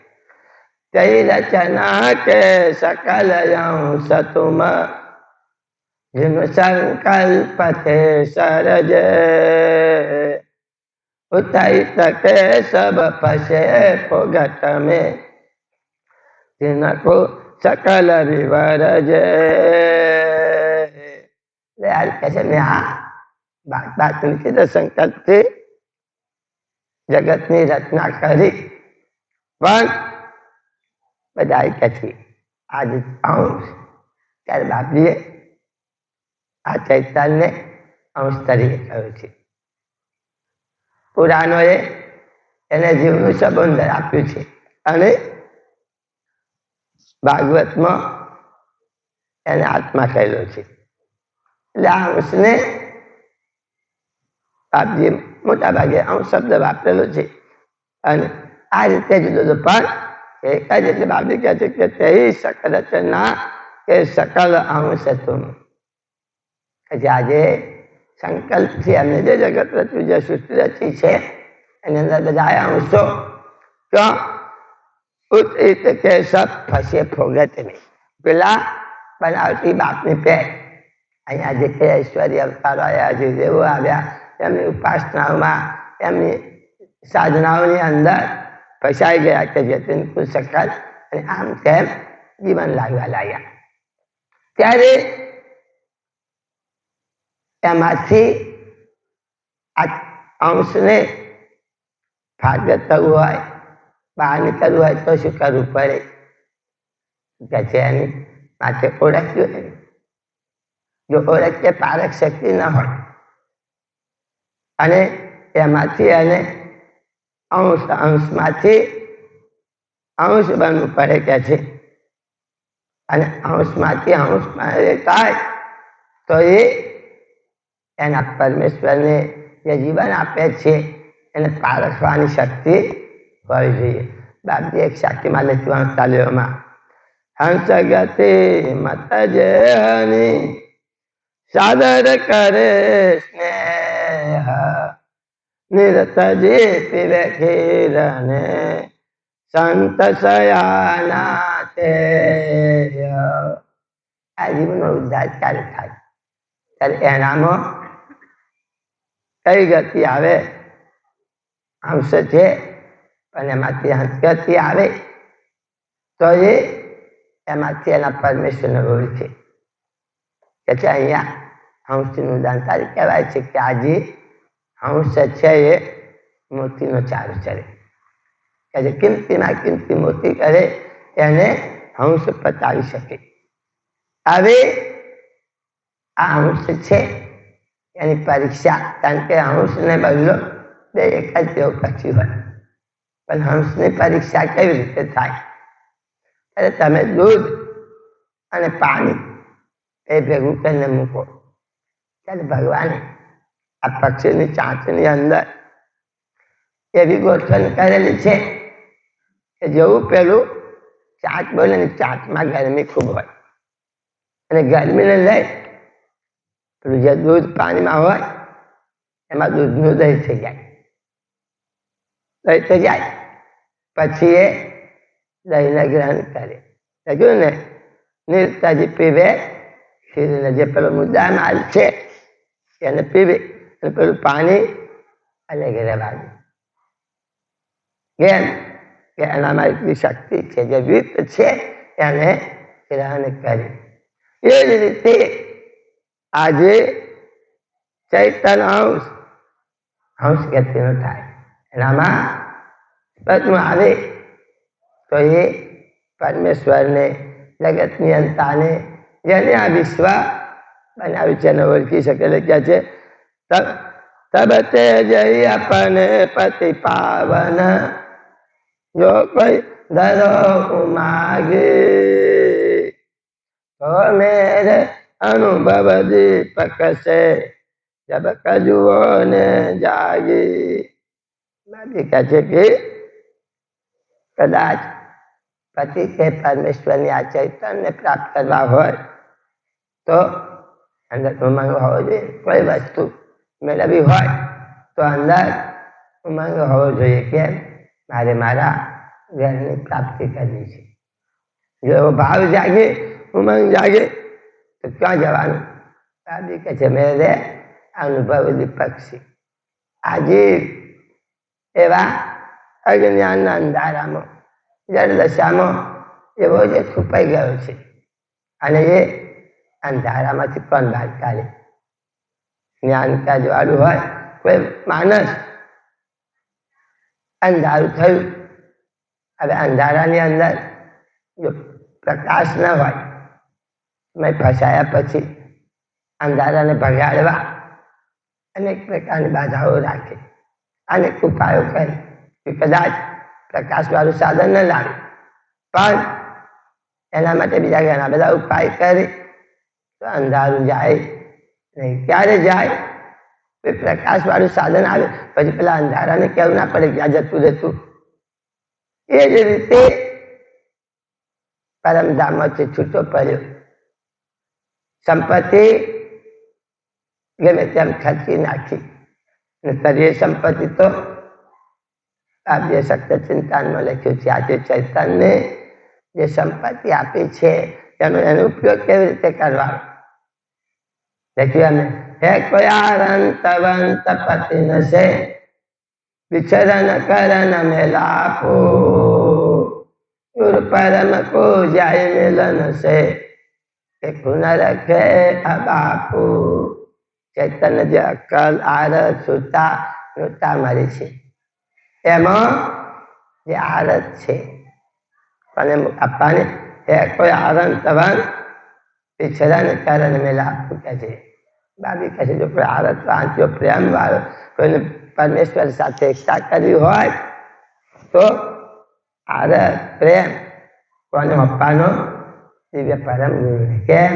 તૈ રચના કે સકલ સતુમ जिन संकल्प थे सरजे उतई तके सब फसे फोगट में जिनको सकल विवरजे. कैसे में आ बात की तो संकल्प थी जगतनी रचना करी પણ બધાએ કથી આજ અંશ ત્યારે બાપજીએ આ ચૈતન્ય અંશ તરીકે કહ્યું છે. પુરાણોએ એને જીવનું સંબંધ આપ્યું છે અને ભાગવતમાં એને આત્મા કહેલો છે. એટલે આ અંશને બાપજીએ મોટા ભાગે અંશ શબ્દ વાપરેલો છે અને આ રીતે જુદો પણ એક જ એટલે બાપજી કહે છે કે તે સકલ રચના કે સકલ અંશ તું. આજે સંકલ્પથી એમને જે જગત રચ્યું જે સૃષ્ટિ રચી છે એની અંદર બધા અંશો તો ઉત કે સબ ફસે ફોગત નહીં. પેલા બનાવટી બાપની પેટ અહીંયા જે તે ઐશ્વર્ય અવતારો આવ્યા જે દેવો આવ્યા એમની ઉપાસનાઓમાં એમની સાધનાઓની અંદર ફસાઈ ગયા કે જેથી કુલ સકલ અને આમ તેમ જીવન લાગવા લાગ્યા. ત્યારે એમાંથી આ અંશને ભાગ્ય થવું હોય બહાર નીકળવું હોય તો શું કરવું પડે કે છે એની માટે ઓળખ્યું એને. જો ઓળખે પારક શક્તિ ન હોય અને એમાંથી એને અંશમાંથી અંશ બનવું પડે કે છે અને અંશમાંથી અંશમાં થાય તો એ એના પરમેશ્વરને જે જીવન આપે છે એને પારખવાની શક્તિ હોવી જોઈએ. બાપજી એક શાખીમાં લખવાનું ચાલ્યોમાં હંસ ગતિ મત જે હની સાદર કરે સ્નેહ નિરત જે પીવે ખીરને સંત સયાના તે આ જીવનો ઉદ્ધાર ક્યારે થાય? ત્યારે એનામાં કઈ ગતિ આવે? અંશ છે પણ એમાંથી ગતિ આવે તો એમાંથી એના પરમેશ્વરને ઓળખે કે અહીંયા હંસનું દાંતાર કહેવાય છે કે આજે હંસ છે એ મોતીનો ચારો ચરે કે જે કિંમતીમાં કિંમતી મોતી કરે એને હંસ પતાવી શકે. હવે આ હંસ છે એની પરીક્ષા, કારણ કે હંસને બદલો બે એક જ તેઓ પછી હોય, પણ હંસની પરીક્ષા કેવી રીતે થાય? અરે તમે દૂધ અને પાણી એ ભેગું કરીને મૂકો ત્યારે ભગવાને આ પક્ષીની ચાંચની અંદર એવી ગોઠવણ કરેલી છે કે જેવું પેલું ચાંચ બોલે ને ચાંચમાં ગરમી ખૂબ હોય અને ગરમીને લઈ પેલું જે દૂધ પાણીમાં હોય એમાં દૂધનું દહીં થઈ જાય. દહીં થઈ જાય પછી એ દહીંને ગ્રહણ કરે. લખ્યું ને નિર્તાજી પીવે ખીરને, જે પેલો મુદ્દા માલ છે એને પીવે અને પેલું પાણી અલગ રહેવા દે. કેમ કે એનામાં એટલી શક્તિ છે, જે વિત છે એને ગ્રહણ કરે. એ જ રીતે આજે ચૈતન હંસ ગતિનો થાય, એનામાં પદ્મ આવે તો એ પરમેશ્વરને, જગતની અંતાને, જેને આ વિશ્વ બનાવ્યું છે એને ઓળખી શકે. લખ્યા છે તબ તે જઈ આપને પતિ પાવન, જો કોઈ ધરો માગે તો મેરે અનુભવ દીપક છે, જબ કજુઓ ને જાગી. બાકી કહે છે કે કદાચ પતિ કે પરમેશ્વરની આ ચૈતન્ય પ્રાપ્ત કરવા હોય તો અંદર ઉમંગ હોવો જોઈએ. કોઈ વસ્તુ મેળવવી હોય તો અંદર ઉમંગ હોવો જોઈએ. કેમ? મારે મારા ઘરની પ્રાપ્તિ કરવી છે. જો એવો ભાવ જાગે, ઉમંગ જાગે તો ક્યાં જવાનું? દાદી કહે છે મેરે અનુભવ દીપક્ષી. આજે એવા અજ્ઞાનના અંધારામાં, જળ દશામાં એવો જે છુપાઈ ગયો છે અને એ અંધારામાંથી કોણ બહાર કાઢે? જ્ઞાન કાઢવાળું હોય કોઈ માણસ, અંધારું થયું, હવે અંધારાની અંદર જો પ્રકાશ ન હોય, મેં ફસાયા પછી અંધારાને ભગાડવા અનેક પ્રકારની બાધાઓ રાખે, અનેક ઉપાયો કરે કે કદાચ પ્રકાશવાળું સાધન ન લાવે, પણ એના માટે બીજા ઘણા બધા ઉપાય કરે તો અંધારું જાય નહીં. ક્યારે જાય? પ્રકાશવાળું સાધન આવે પછી પેલા અંધારાને કેવું ના પડે ક્યાં જતું રહેતું. એ જ રીતે પરમધામથી છૂટો પડ્યો, સંપત્તિ ગમે તેમ ખર્ચી નાખી, કરીએ સંપત્તિ તો કાવ્ય શક્તિ ચિંતનમાં લખ્યું છે. આજે ચૈતન્ય જે સંપત્તિ આપી છે એનો ઉપયોગ કેવી રીતે કરવાનો? લખ્યું અમે હે કોયારંતવંત પતિ નશે વિચરણ કરણ મેલાપો, પરમ કો જાય મિલન સે કે પુનરખે અબાપુ. ચૈતન્ય જે અક્કલ, આરત, સુતા, નોતા મળી છે એમાં જે આરત છે અને આપવાની હે કોઈ આરંતવન વિચરણ કરણ મેલાપુ કહે છે. બાબી કહે છે જો કોઈ આરત વાંચ્યો પ્રેમ વાળો કોઈને પરમેશ્વર સાથે એકતા કરવી હોય તો આરત પ્રેમ કોને આપવાનો? દિવ્ય પરમ ગુરુને. કેમ?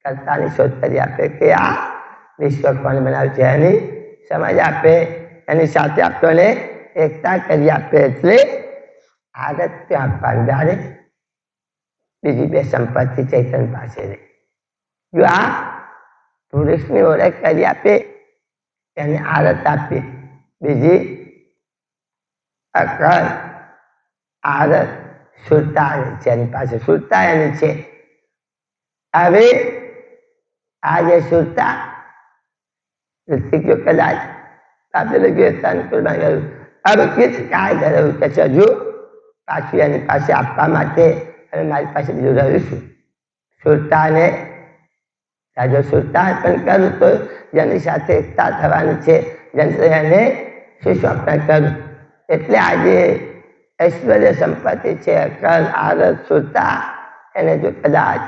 કરતાની શોધ કરી આપે કે આ વિશ્વ કોને બનાવ્યું છે એની સમજ આપે, એની સાથે આપણને એકતા કરી આપે. એટલે આદત ત્યાં આપવાની. ત્યારે બીજી બે સંપત્તિ ચૈતન્ય પાસે રહે. જો આ પુરુષની ઓળખ કરી આપે એને આદત આપીએ, બીજી અકલ, આરત સુરતા છે, એની પાસે સુરતા એની છે. હવે આ જે સુરતા ઋતિકો કદાચ આપેલું ગયું હવે કીટ કાંઈ ધરાવું કે છે, હજુ પાછું એની પાસે આપવા માટે હવે મારી પાસે બીજું રહ્યું છું. સુરતાને જો સુરતા પણ કરું તો જેની સાથે એકતા થવાની છે, એને સુસ્વપ્ન કરું. એટલે આજે ઐશ્વર્ય સંપત્તિ છે, અકલ આરત સુરતા, એને જો કદાચ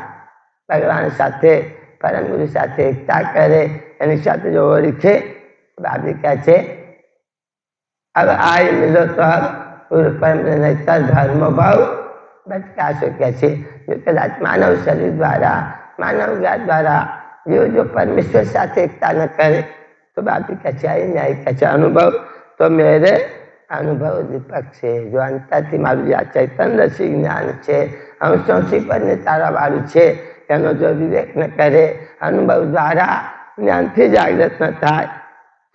ભગવાન સાથે પરમ ગુરુ સાથે એકતા કરે, એની સાથે જો ઓળખે, બાબી કહે છે હવે આ મિલો તો ગુરુ પરમ નહીતર ધર્મ ભાવ ભટકાશો કહે છે. જો કદાચ માનવ શરીર દ્વારા માનવ જ્ઞાન દ્વારા જો પરમેશ્વર સાથે એકતા ન કરે તો બાબી કહે છે ન્યાય કહે છે અનુભવ તો મેરે અનુભવ દીપક છે. જો અંતરથી મારું આ ચૈતન્ય રસી જ્ઞાન છે, અંશોથી પરને તારાવાળું છે, એનો જો વિવેક ન કરે, અનુભવ દ્વારા જ્ઞાનથી જાગૃત ન થાય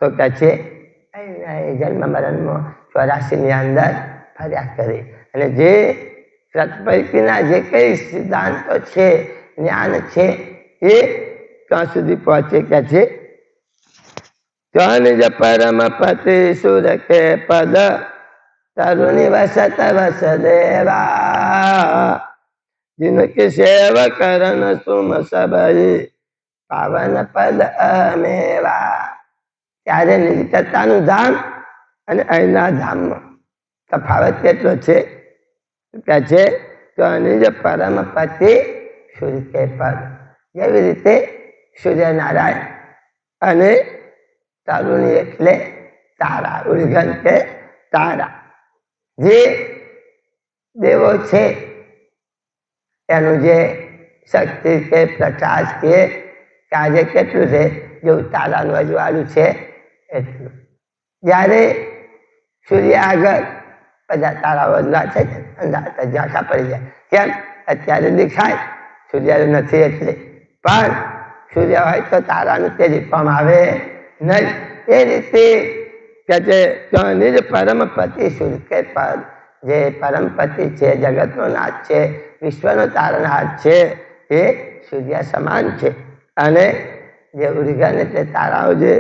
તો કહે છે જન્મ મરણમાં 84ની અંદર ફર્યા કરે. અને જે સત્પૈકીના જે કઈ સિદ્ધાંતો છે, જ્ઞાન છે, એ ત્યાં સુધી પહોંચે કે છે નિજ પરમ પતિ સુર કે પદ તરુણી વસત વસદેવા जिनके सेव करण सुम सबई પાવન પદ અમેવા. ત્યારે નિર્જતાનું ધામ અને અહીંના ધામમાં તફાવત કેટલો છે કે છે તો નિજ પરમ પતિ સૂર્ય કે પદ. જેવી રીતે સૂર્યનારાયણ અને તરુણી એટલે તારા, ઉલઘન કે તારા, જે દેવો છે એનું જે શક્તિ કે પ્રકાશ કે આજે કેટલું છે, જેવું તારાનું અજવાળું છે એટલું. જ્યારે સૂર્ય આગળ બધા તારાઓ અજવા છે અંધાર ઝાંખા પડી જાય. કેમ? અત્યારે દેખાય, સૂર્ય નથી એટલે. પણ સૂર્ય હોય તો તારાનું તેજ પણ આવે નહીં. એ રીતે કે છે નિજ પરમ પતિ સૂર્ય કે પદ, જે પરમપતિ છે, જગતનો નાથ છે, વિશ્વનો તારણહાર છે, એ સૂર્ય સમાન છે. અને જે ઉર્ગન એટલે તારાઓ, જે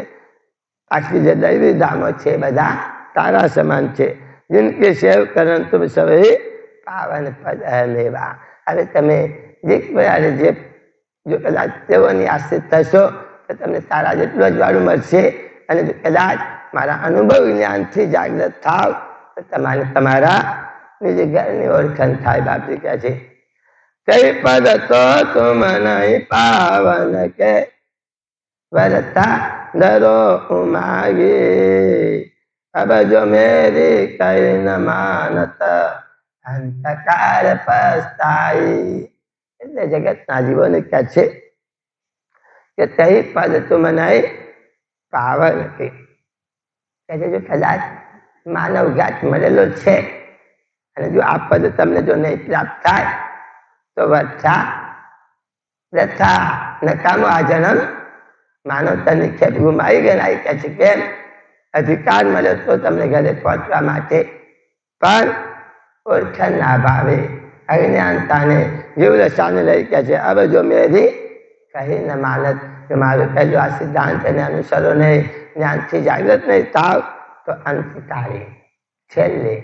આખી જે દૈવી ધામો છે બધા તારા સમાન છે. જિનકે સેવ કરણ તુમ સવે પાવન પદ લેવા. હવે તમે જે જો કદાચ તેઓની આશ્રિત થશો તો તમને તારા જેટલું અજવાળું મળશે. અને જો કદાચ મારા અનુભવ જ્ઞાનથી જાગૃત થાવ તો તમારે તમારા નિજ ઘરની ઓળખાણ થાય. બાપજી કહે છે કઈ પદ તો તુમ નહીં પાવન કે વરતા દરો ઉમાગી અબ જો મેરી કઈ ન માનત અંતકાળ પસ્તાઈ. એટલે જગતના જીવોને કહે છે કે કઈ પદ તુમ નહીં પાવન કે જો કદાચ માનવ ઘાટ મળેલો છે અને જો આ પદ તમને જો નહીં પ્રાપ્ત થાય તો વ્યથા નકામો આ જન્મ માનવતાની ખેપ ગુમાવી ગણાય. કહે છે કેમ? અધિકાર મળ્યો તો તમને ઘરે પહોંચવા માટે, પણ ઓળખાણના ભાવે અજ્ઞાનતાને જીવદશાને લઈ કહે છે હવે જો મેરી કહી ન માનત, કે મારું પહેલું આ સિદ્ધાંત એને અનુસરો નહીં, જ્ઞાનથી જાગૃત નહીં થાવ તો અંતકાળી છેલ્લે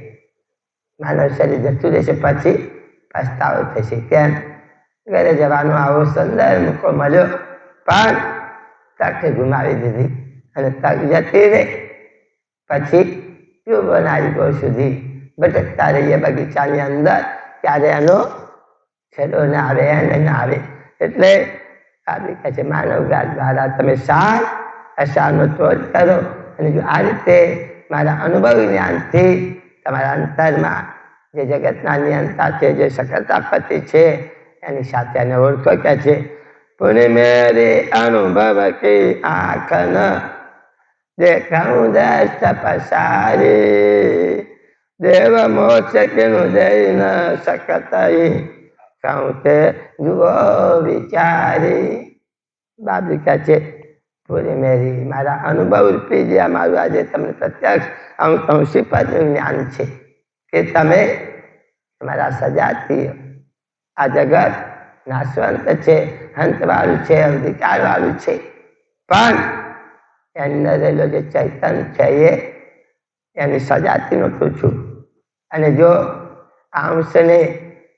માનવ શરીર જતું રહેશે, પછી પસ્તાવો થશે. કેમ? ઘરે જવાનો આવો સુંદર મોકો મળ્યો પણ તક ગુમાવી દીધી. અને તક જતી રહે પછી યુવાનાયુગો સુધી ભટકતા રહીએ બગીચાની અંદર, ત્યારે એનો છેડો ના આવે, એને ના આવે. એટલે આપણી કહે છે માનવ જ્ઞાન દ્વારા તમે સાર અસારનો તોડ કરો. અને જો આ રીતે મારા અનુભવ જ્ઞાનથી તમારા અંતરમાં જે જગતના નિયંતા છે, જે સકળતાપતિ છે, એની સાથે એને ઓળખો. કહે છે પુણ્ય મેરે અનુભવ કી આંખ ન દેખાઉં દસ્ત પસારી દેવ મોક્ષ કેનું જઈ ન શકતઈ કહું તે જુઓ વિચારી. બાબી કહે છે પૂરી મેરી મારા અનુભવ રૂપી જે અમારું આજે તમને પ્રત્યક્ષ અંશી પદનું જ્ઞાન છે કે તમે તમારા સજાતીય આ જગત નાશવંત છે, હંતવાળું છે, અધિકારવાળું છે, પણ એની અંદર રહેલો જે ચૈતન્ય છે એની સજાતીનો તું છું. અને જો અંશને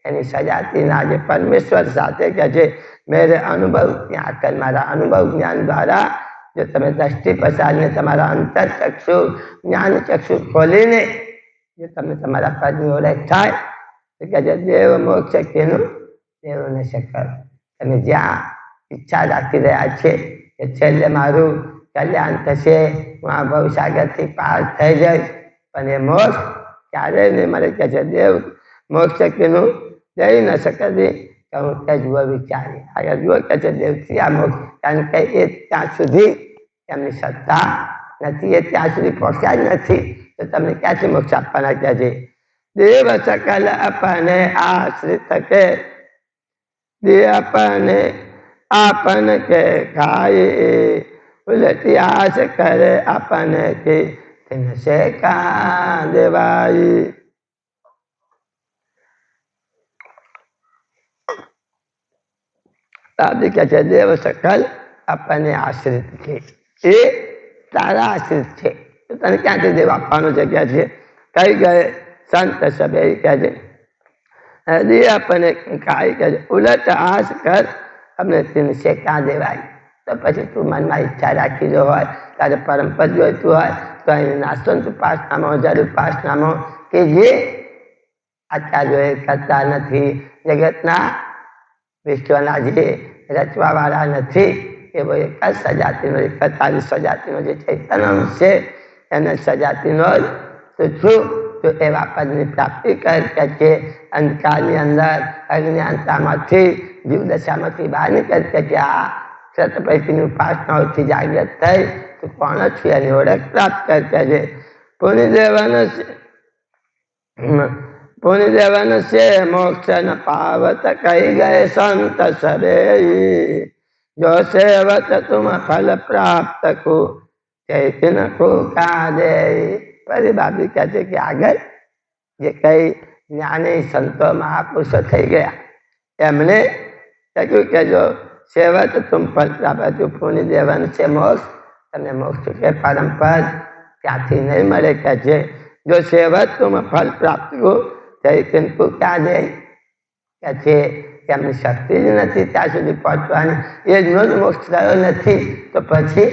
એની સજાતીના જે પરમેશ્વર સાથે કહે છે મેરે અનુભવ ત્યાં કર, મારા અનુભવ જ્ઞાન દ્વારા જો તમે દ્રષ્ટિ પસારીને તમારા અંતરચક્ષુ જ્ઞાન ચક્ષુ ખોલીને જો તમને તમારા પદની ઓળખ થાય તો કહે છે દેવ મોક્ષ કેનું દેવને શકર. તમે જ્યાં ઈચ્છા રાખી રહ્યા છે કે છેલ્લે મારું કલ્યાણ થશે, હું આ ભવસાગરથી પાર થઈ જઈશ, પણ એ મોક્ષ ક્યારેય નહીં મળે. કહે છે દેવ મોક્ષ કેનું દઈ ન શકે હું તે જુઓ વિચારી આગળ જુઓ. કહે છે દેવથી આ મોક્ષ, કારણ કે એ ત્યાં સુધી એમની સત્તા નથી, એ ત્યાં સુધી પહોંચ્યા જ નથી, તો તમને ક્યાંથી મોક્ષ આપવાના? કહે છે દેવ સકલ અપને આશ્રિત કે દેવ આપને આપન કે ખાય, ઉલટી આશ કરે આપને કે સે કા દેવાય. આપણી કહે છે દેવ સકલ આપણને આશ્રિત છે, એ તારા આશ્રિત છે, તો તને ક્યાંથી દેવ આપવાનો જગ્યા છે? કઈ ગયે સંત સભે કહે છે દેવ આપણને કાંઈ કહે છે ઉલટ આશ કર અમને તેને શેકા દેવાય. તો પછી તું મનમાં ઈચ્છા રાખી જો હોય, તારે પરમપદ જોઈતું હોય તો અહીં નાસ્તંત ઉપાસનામાં, જળ ઉપાસનામાં કે જે આચાર્યોએ કરતા નથી, જગતના વિશ્વના જે રચવાવાળા નથી, એવો એક જ સજાતિનો 41 સજાતિનો જે ચૈતન્ય છે એને સજાતિનો જ તો છું. તો એવા પદની પ્રાપ્તિ કર કે અંધકારની અંદર અજ્ઞાનતામાંથી જીવદશામાંથી બહાર નીકળ કે આ સતપૈકીની ઉપાસનાઓથી જાગૃત થઈ તો કોણ છું એની ઓળખ પ્રાપ્ત કર. કે છે પુનિદેવન છે મોક્ષ ન પાવત કહી ગયે સંત સરે, જો સેવત તુમ ફલ પ્રાપ્ત કો ચૈતન્ય કો કાદે. ફરી બાબી કહે છે કે આગળ જે કઈ જ્ઞાની સંતો મહાપુરુષો થઈ ગયા એમને કહ્યું કે જો સેવત તુમ ફલ પ્રાપ્ત, પુનિદેવન છે મોક્ષ, તમને મોક્ષ કે પરમપદ ત્યાંથી નહીં મળે. કહે છે જો સેવત તુમ ફલ પ્રાપ્ત કો ચૈતન્ય કો કાદે. કહે છે કે એમની શક્તિ જ નથી ત્યાં સુધી પહોંચવાની, એ જ મોક્ષ થયો નથી, તો પછી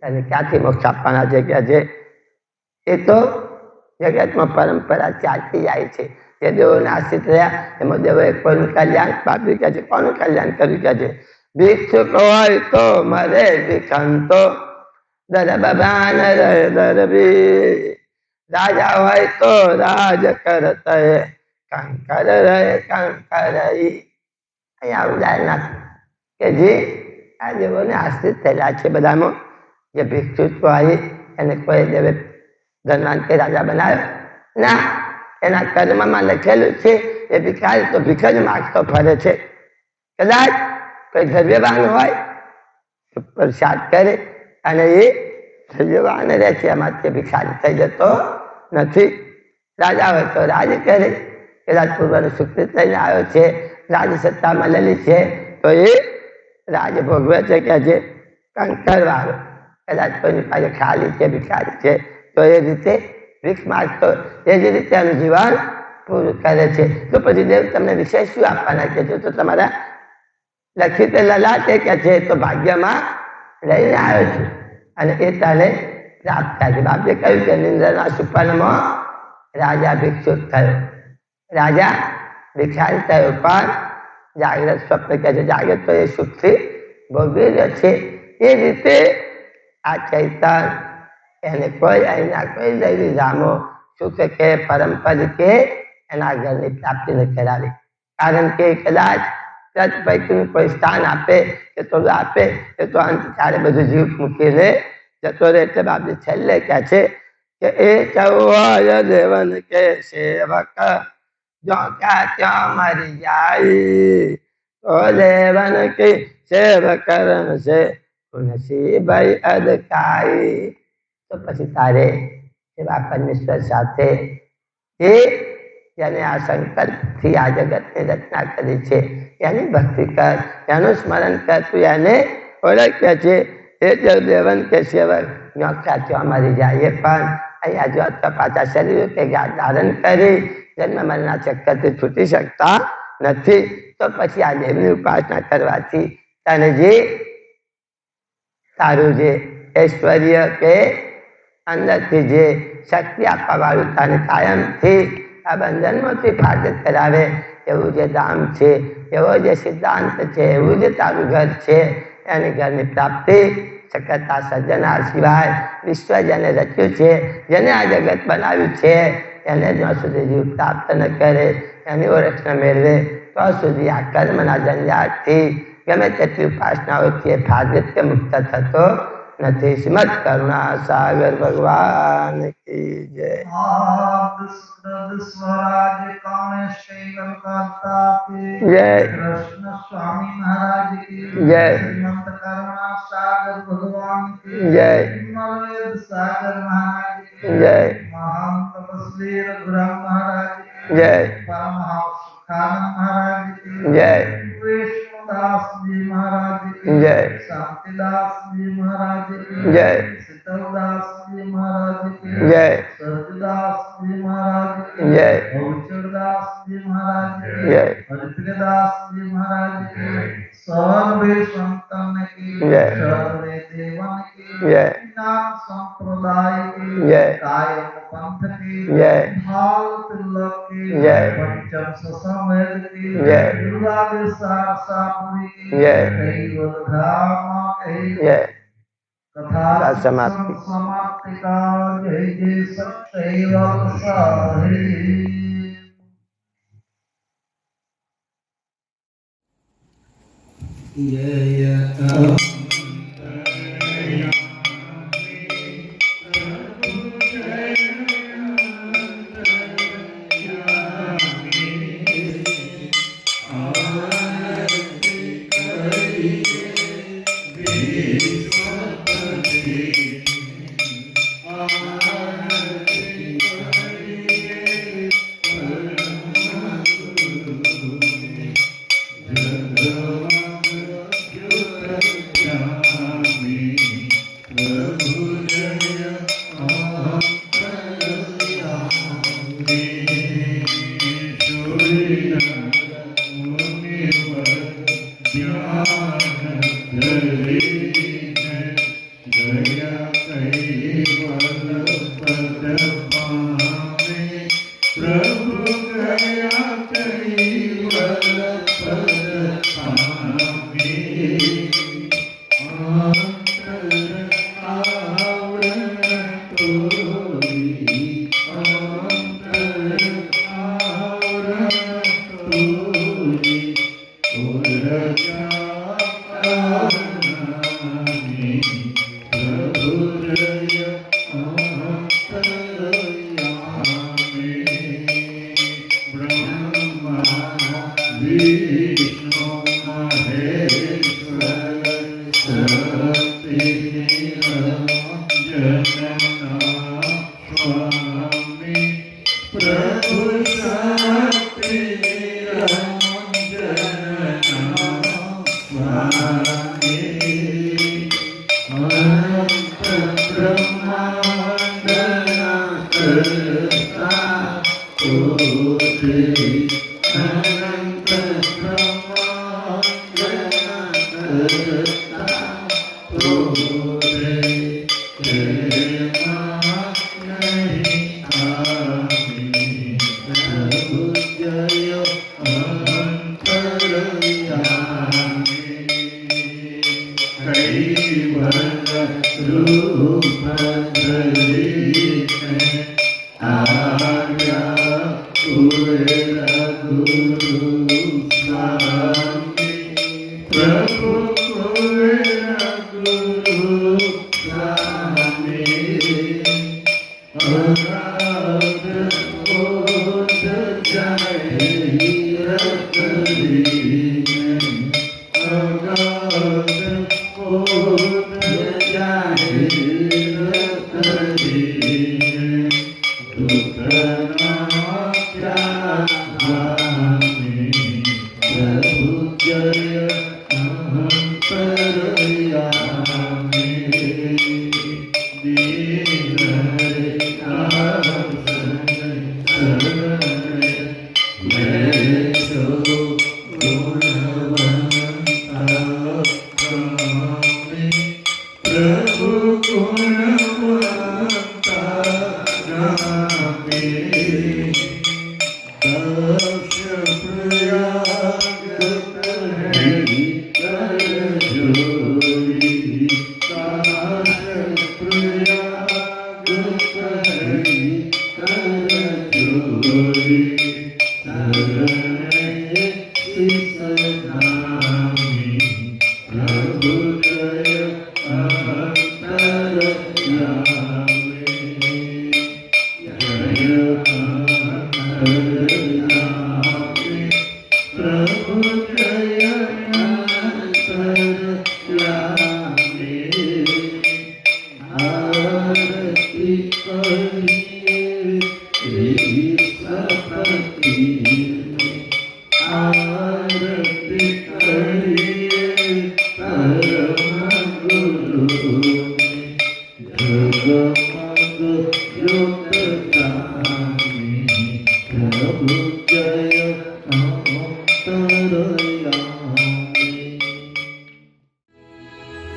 તેને ક્યાંથી મોક્ષ આપવાના છે? કહે છે એ તો જગતમાં પરંપરા ચાલતી જાય છે. જે દેવોને આશ્રિત રહ્યા એમાં દેવોએ કોઈનું કલ્યાણ પામ્યું. કહે છે કોનું કલ્યાણ કર્યું? કહે છે ભિક્ષુક હોય તો મરે ભિખંતો, દરબાન રહે દરબી, રાજા હોય તો રાજ કરતે, કંકર રહે કંકર. અહીંયા ઉદાહરણ કે જે આ દેવોને આશ્રિત થયેલા છે બધામાં, જે ભિક્ષુક હોય એને કોઈ દેવે ધનવાન કે રાજા બનાવ્યો ના, એના કર્મમાં લખેલું છે એ ભિખારી તો ભીખ જ માગતો ફરે છે. કદાચ કોઈ દ્રવ્યવાન હોય તો પ્રસાદ કરે અને એ દ્રવ્યવાન રહે છે, એમાં તે ભિખારી થઈ જતો નથી. રાજા હોય તો રાજ કરે, કદાચ પૂર્વનું સુકૃત લઈને આવ્યો છે, રાજ સત્તા મળેલી છે તો એ રાજ ભોગવે છે. કે છે કંકર વાળો, કદાચ કોઈની પાસે ખાલી છે, ભિખારી છે, તો એ રીતે ભીખ માગતો એ જ રીતે એનું જીવન પૂરું કરે છે. તો પછી દેવ તમને વિશેષ શું આપવાના? કે તો તમારા લખિત લલાટે કે છે તો ભાગ્યમાં લઈને આવ્યો છું અને એ તને પ્રાપ્ત થાય છે. બાપે કહ્યું કે નિંદ્રના સુપનમાં રાજા ભિક્ષુક થયો, રાજા ભિખારી થયો, પણ જાગ્રત સ્વપ્ન કહે છે જાગ્રત તો એ સુખથી ભોગવી રહ્યો છે. એ રીતે આ ચૈતન્ય એને કોઈ અહીંના કોઈ દૈવી ધામો સુખ કે પરમપદ કે એના ઘરની પ્રાપ્તિ ન કરાવી. કારણ કે કદાચ પૈકીનું કોઈ સ્થાન આપે કે થોડું આપે એ તો અંતકાળે બધું જીવ મૂકીને જતો રહે. એટલે બાપજી છેલ્લે કહે છે કે એ ચૌહાય દેવન કે સેવક, જો ક્યાં ત્યાં મરી જાય તો દેવન કે સેવક છે નસીબાઈ અદકાઈ. તો પછી તારે એવા પરમેશ્વર સાથે એ જેને આ સંકલ્પથી આ જગતની રચના કરી છે એની ભક્તિ કર, એનું સ્મરણ કર, તું એને ઓળખે છે. એ દેવન કે સેવક નોખ્યા ત્યાં મરી જાય પણ અહીંયા જો તો પાછા શરીર રૂપે ધારણ કરી જન્મ મરણના ચક્કરથી છૂટી શકતા નથી. તો પછી આ દેવની ઉપાસના કરવાથી તને જે તારું જે ઐશ્વર્ય કે અંદરથી જે શક્તિ આપવા વાળું તને કાયમથી આ બંધનમાંથી ફાળત કરાવે એવું જે ધામ છે, એવો જે સિદ્ધાંત છે, એવું જે તારું ઘર છે, એની ઘરની પ્રાપ્તિ સકતા સર્જનાર સિવાય વિશ્વ જેને રચ્યું છે, જેને આ જગત બનાવ્યું છે, એને જ્યાં સુધી જીવ પ્રાપ્ત ન કરે, એની ઓળખ ન મેળવે તો સુધી આ કર્મના જંજાળથી ગમે તેટલી ઉપાસનાઓથી ફાળત કે મુક્ત થતો નથી. શ્રીમદ કરુણા સાગર ભગવાન કી જય. स्वराज कामेश्वर कलकत्ता के जय कृष्ण स्वामी महाराज की जय. श्रीमंत करुणा सागर भगवान की जय. हिमालय सागर महाराज की जय. महान तपस्वी रघुराम महाराज की जय. परमहंस सुखानंद महाराज की जय. विष्णुदास जी महाराज की जय. शांतिदास जी महाराज की जय. शीतलदास जी महाराज की जय. सरदास जी महाराज की जय. भवचरदास जी महाराज की जय. हरिप्रियदास जी महाराज की सर्वे संतन की जय. सर्वे देवन की जय. ज्ञान संप्रदाय की जय. कायम पंथ की जय. भाव तिलक की जय. पंचम ससंवेद की जय. दुर्गादेव सारसापुरी की जय. कैवल धाम कही जय. कथा समाप्ति. समाप्ति का जय जय सत्यैव साहि.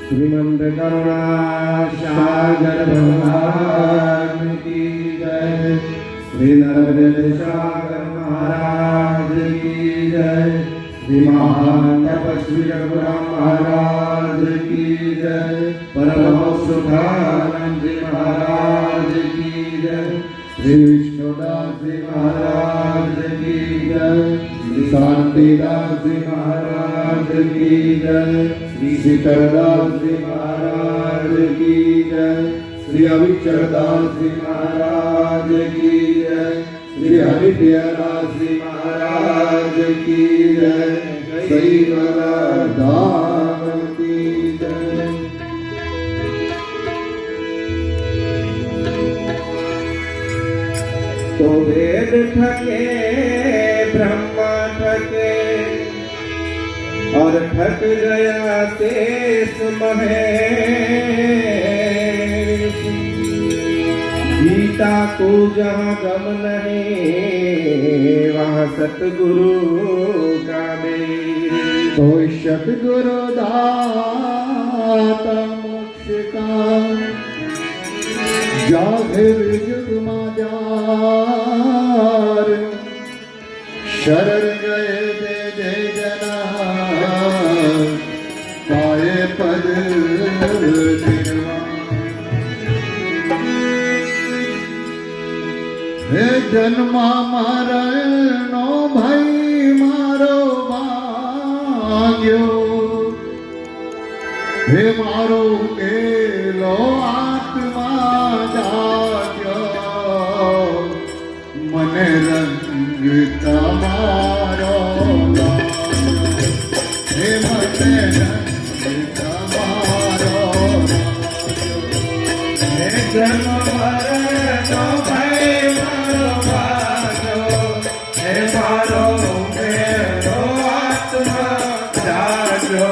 श्रीमंत करुणा सागर भगवान की जय। श्री नरहरि सागर महाराज की जय। श्री महान तपस्वी रघुराम महाराज की जय। परमहंस सुधानंद जी महाराज की जय। श्री विष्णुदास जी महाराज की जय। श्री शांतिदास जी महाराज की जय। श्री शीतलदास जी महाराज की जय। श्री अविचरदास जी महाराज की जय। श्री हरिप्रियदास जी महाराज की जय। श्री धाम की जय। तो वेद ठके ब्रह्मा ठके और ठक गया शेष महेश। गीता को जहाँ गम नहीं वहाँ सतगुरु का नहीं। तो सतगुरु दाता मोक्ष का जाहिर जुग माजार। शरण गए दे दे जना पाए पद निर्वाण। हे जन्मा मरणो भाई मारो भाग्यो। हे मारो गेलो आत्मा जाग्यो। मने रंग तमारो हे मने रंग तमारो। हे जन्म मरणो भाई मारो भाग्यो। हे मारो गेलो आत्मा जाग्यो।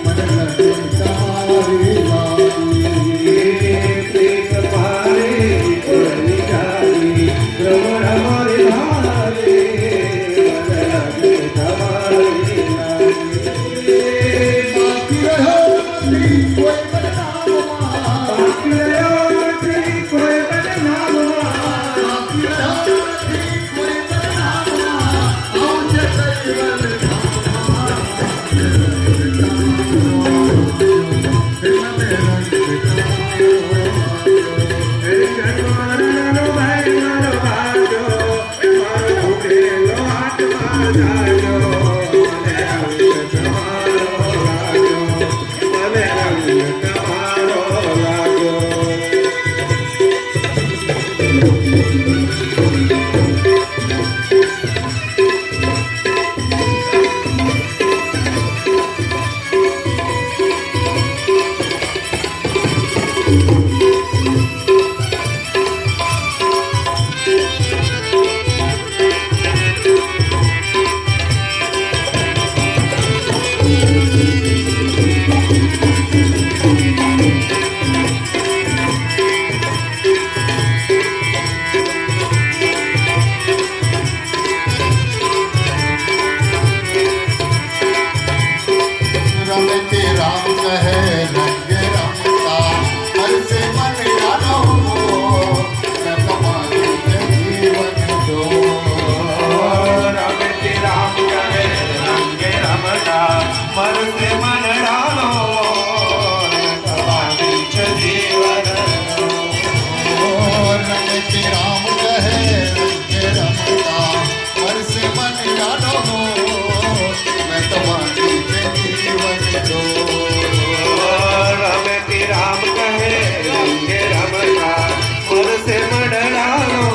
મને कहे रंग रमता हर से मन जानो मैं तुम्हारी जीवन दो राम कहे रंग रमता मर से मन डालो तुम्हारी जीवन रंग राम कहे रंग रमता हर से मन जानो मैं तुम्हारी जीवन दो राम कहे रंग रमता मर से मन डालो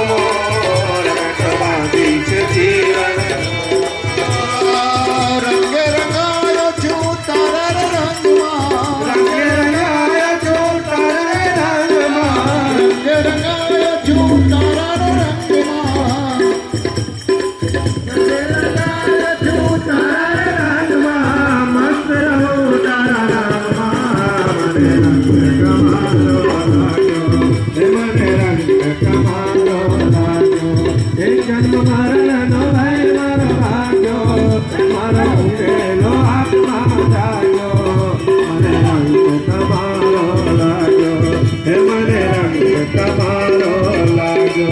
तुम्हारी जीवन रंग रंगायो छू तारा रंगमा रंग रंगाया जो तारे रंगमा रंग रंगायो छू तारा रंगमा मस्त रहो तारा रामा मने रंग कमालो लागो मने रंग कमालो लागो हे जन्म मरण नो भय मर भाग्यो मारो उकेलो आत्मा जागो मने रंग कमालो लागो हे मने रंग कमालो लागो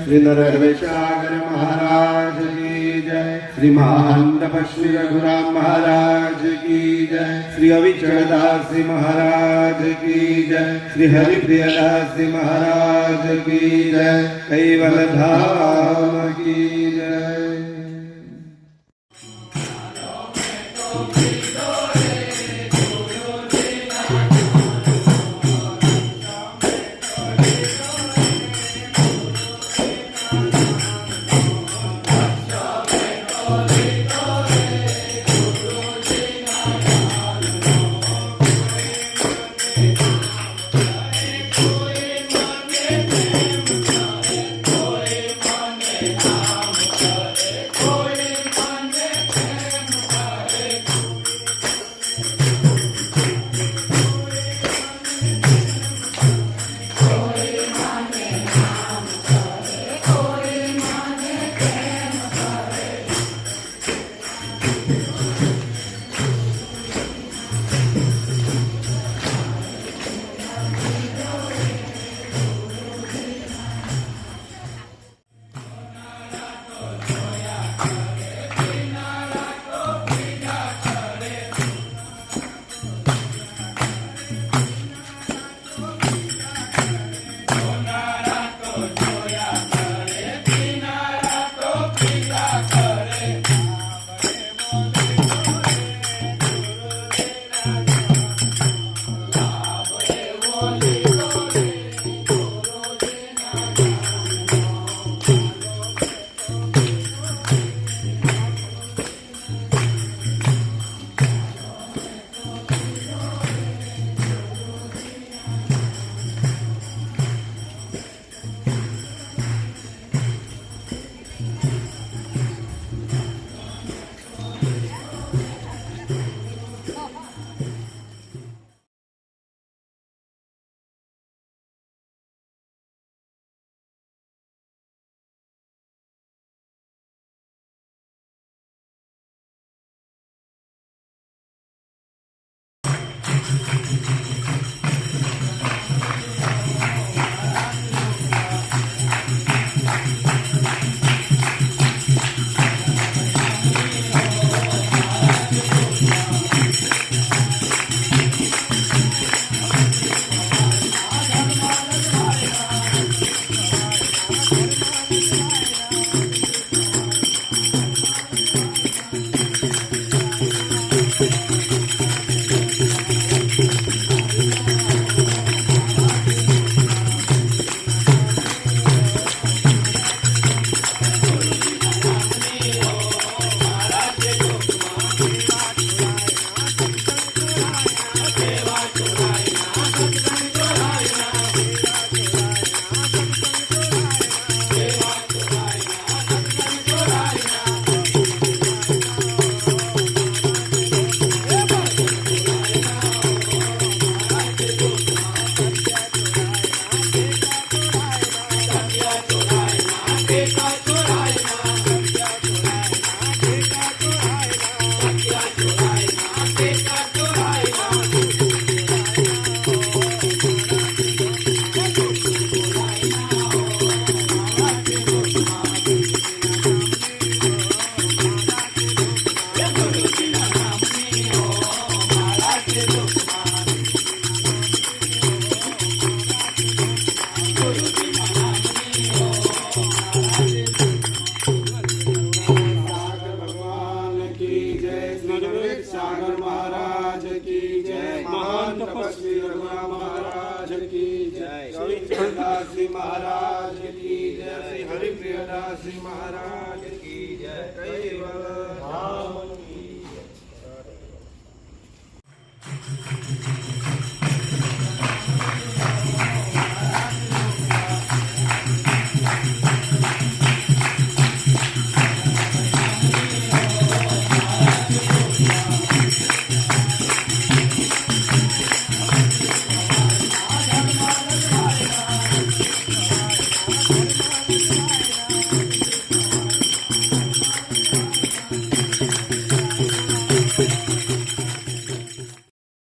श्री नरहरवेशागर महाराज की जय, श्री महान तपस्वी रघुराम महाराज की जय, श्री अविचलदास जी महाराज की जय, श्री हरिप्रियदास जी महाराज की जय, कैवल धाम की जय। सागर महाराज की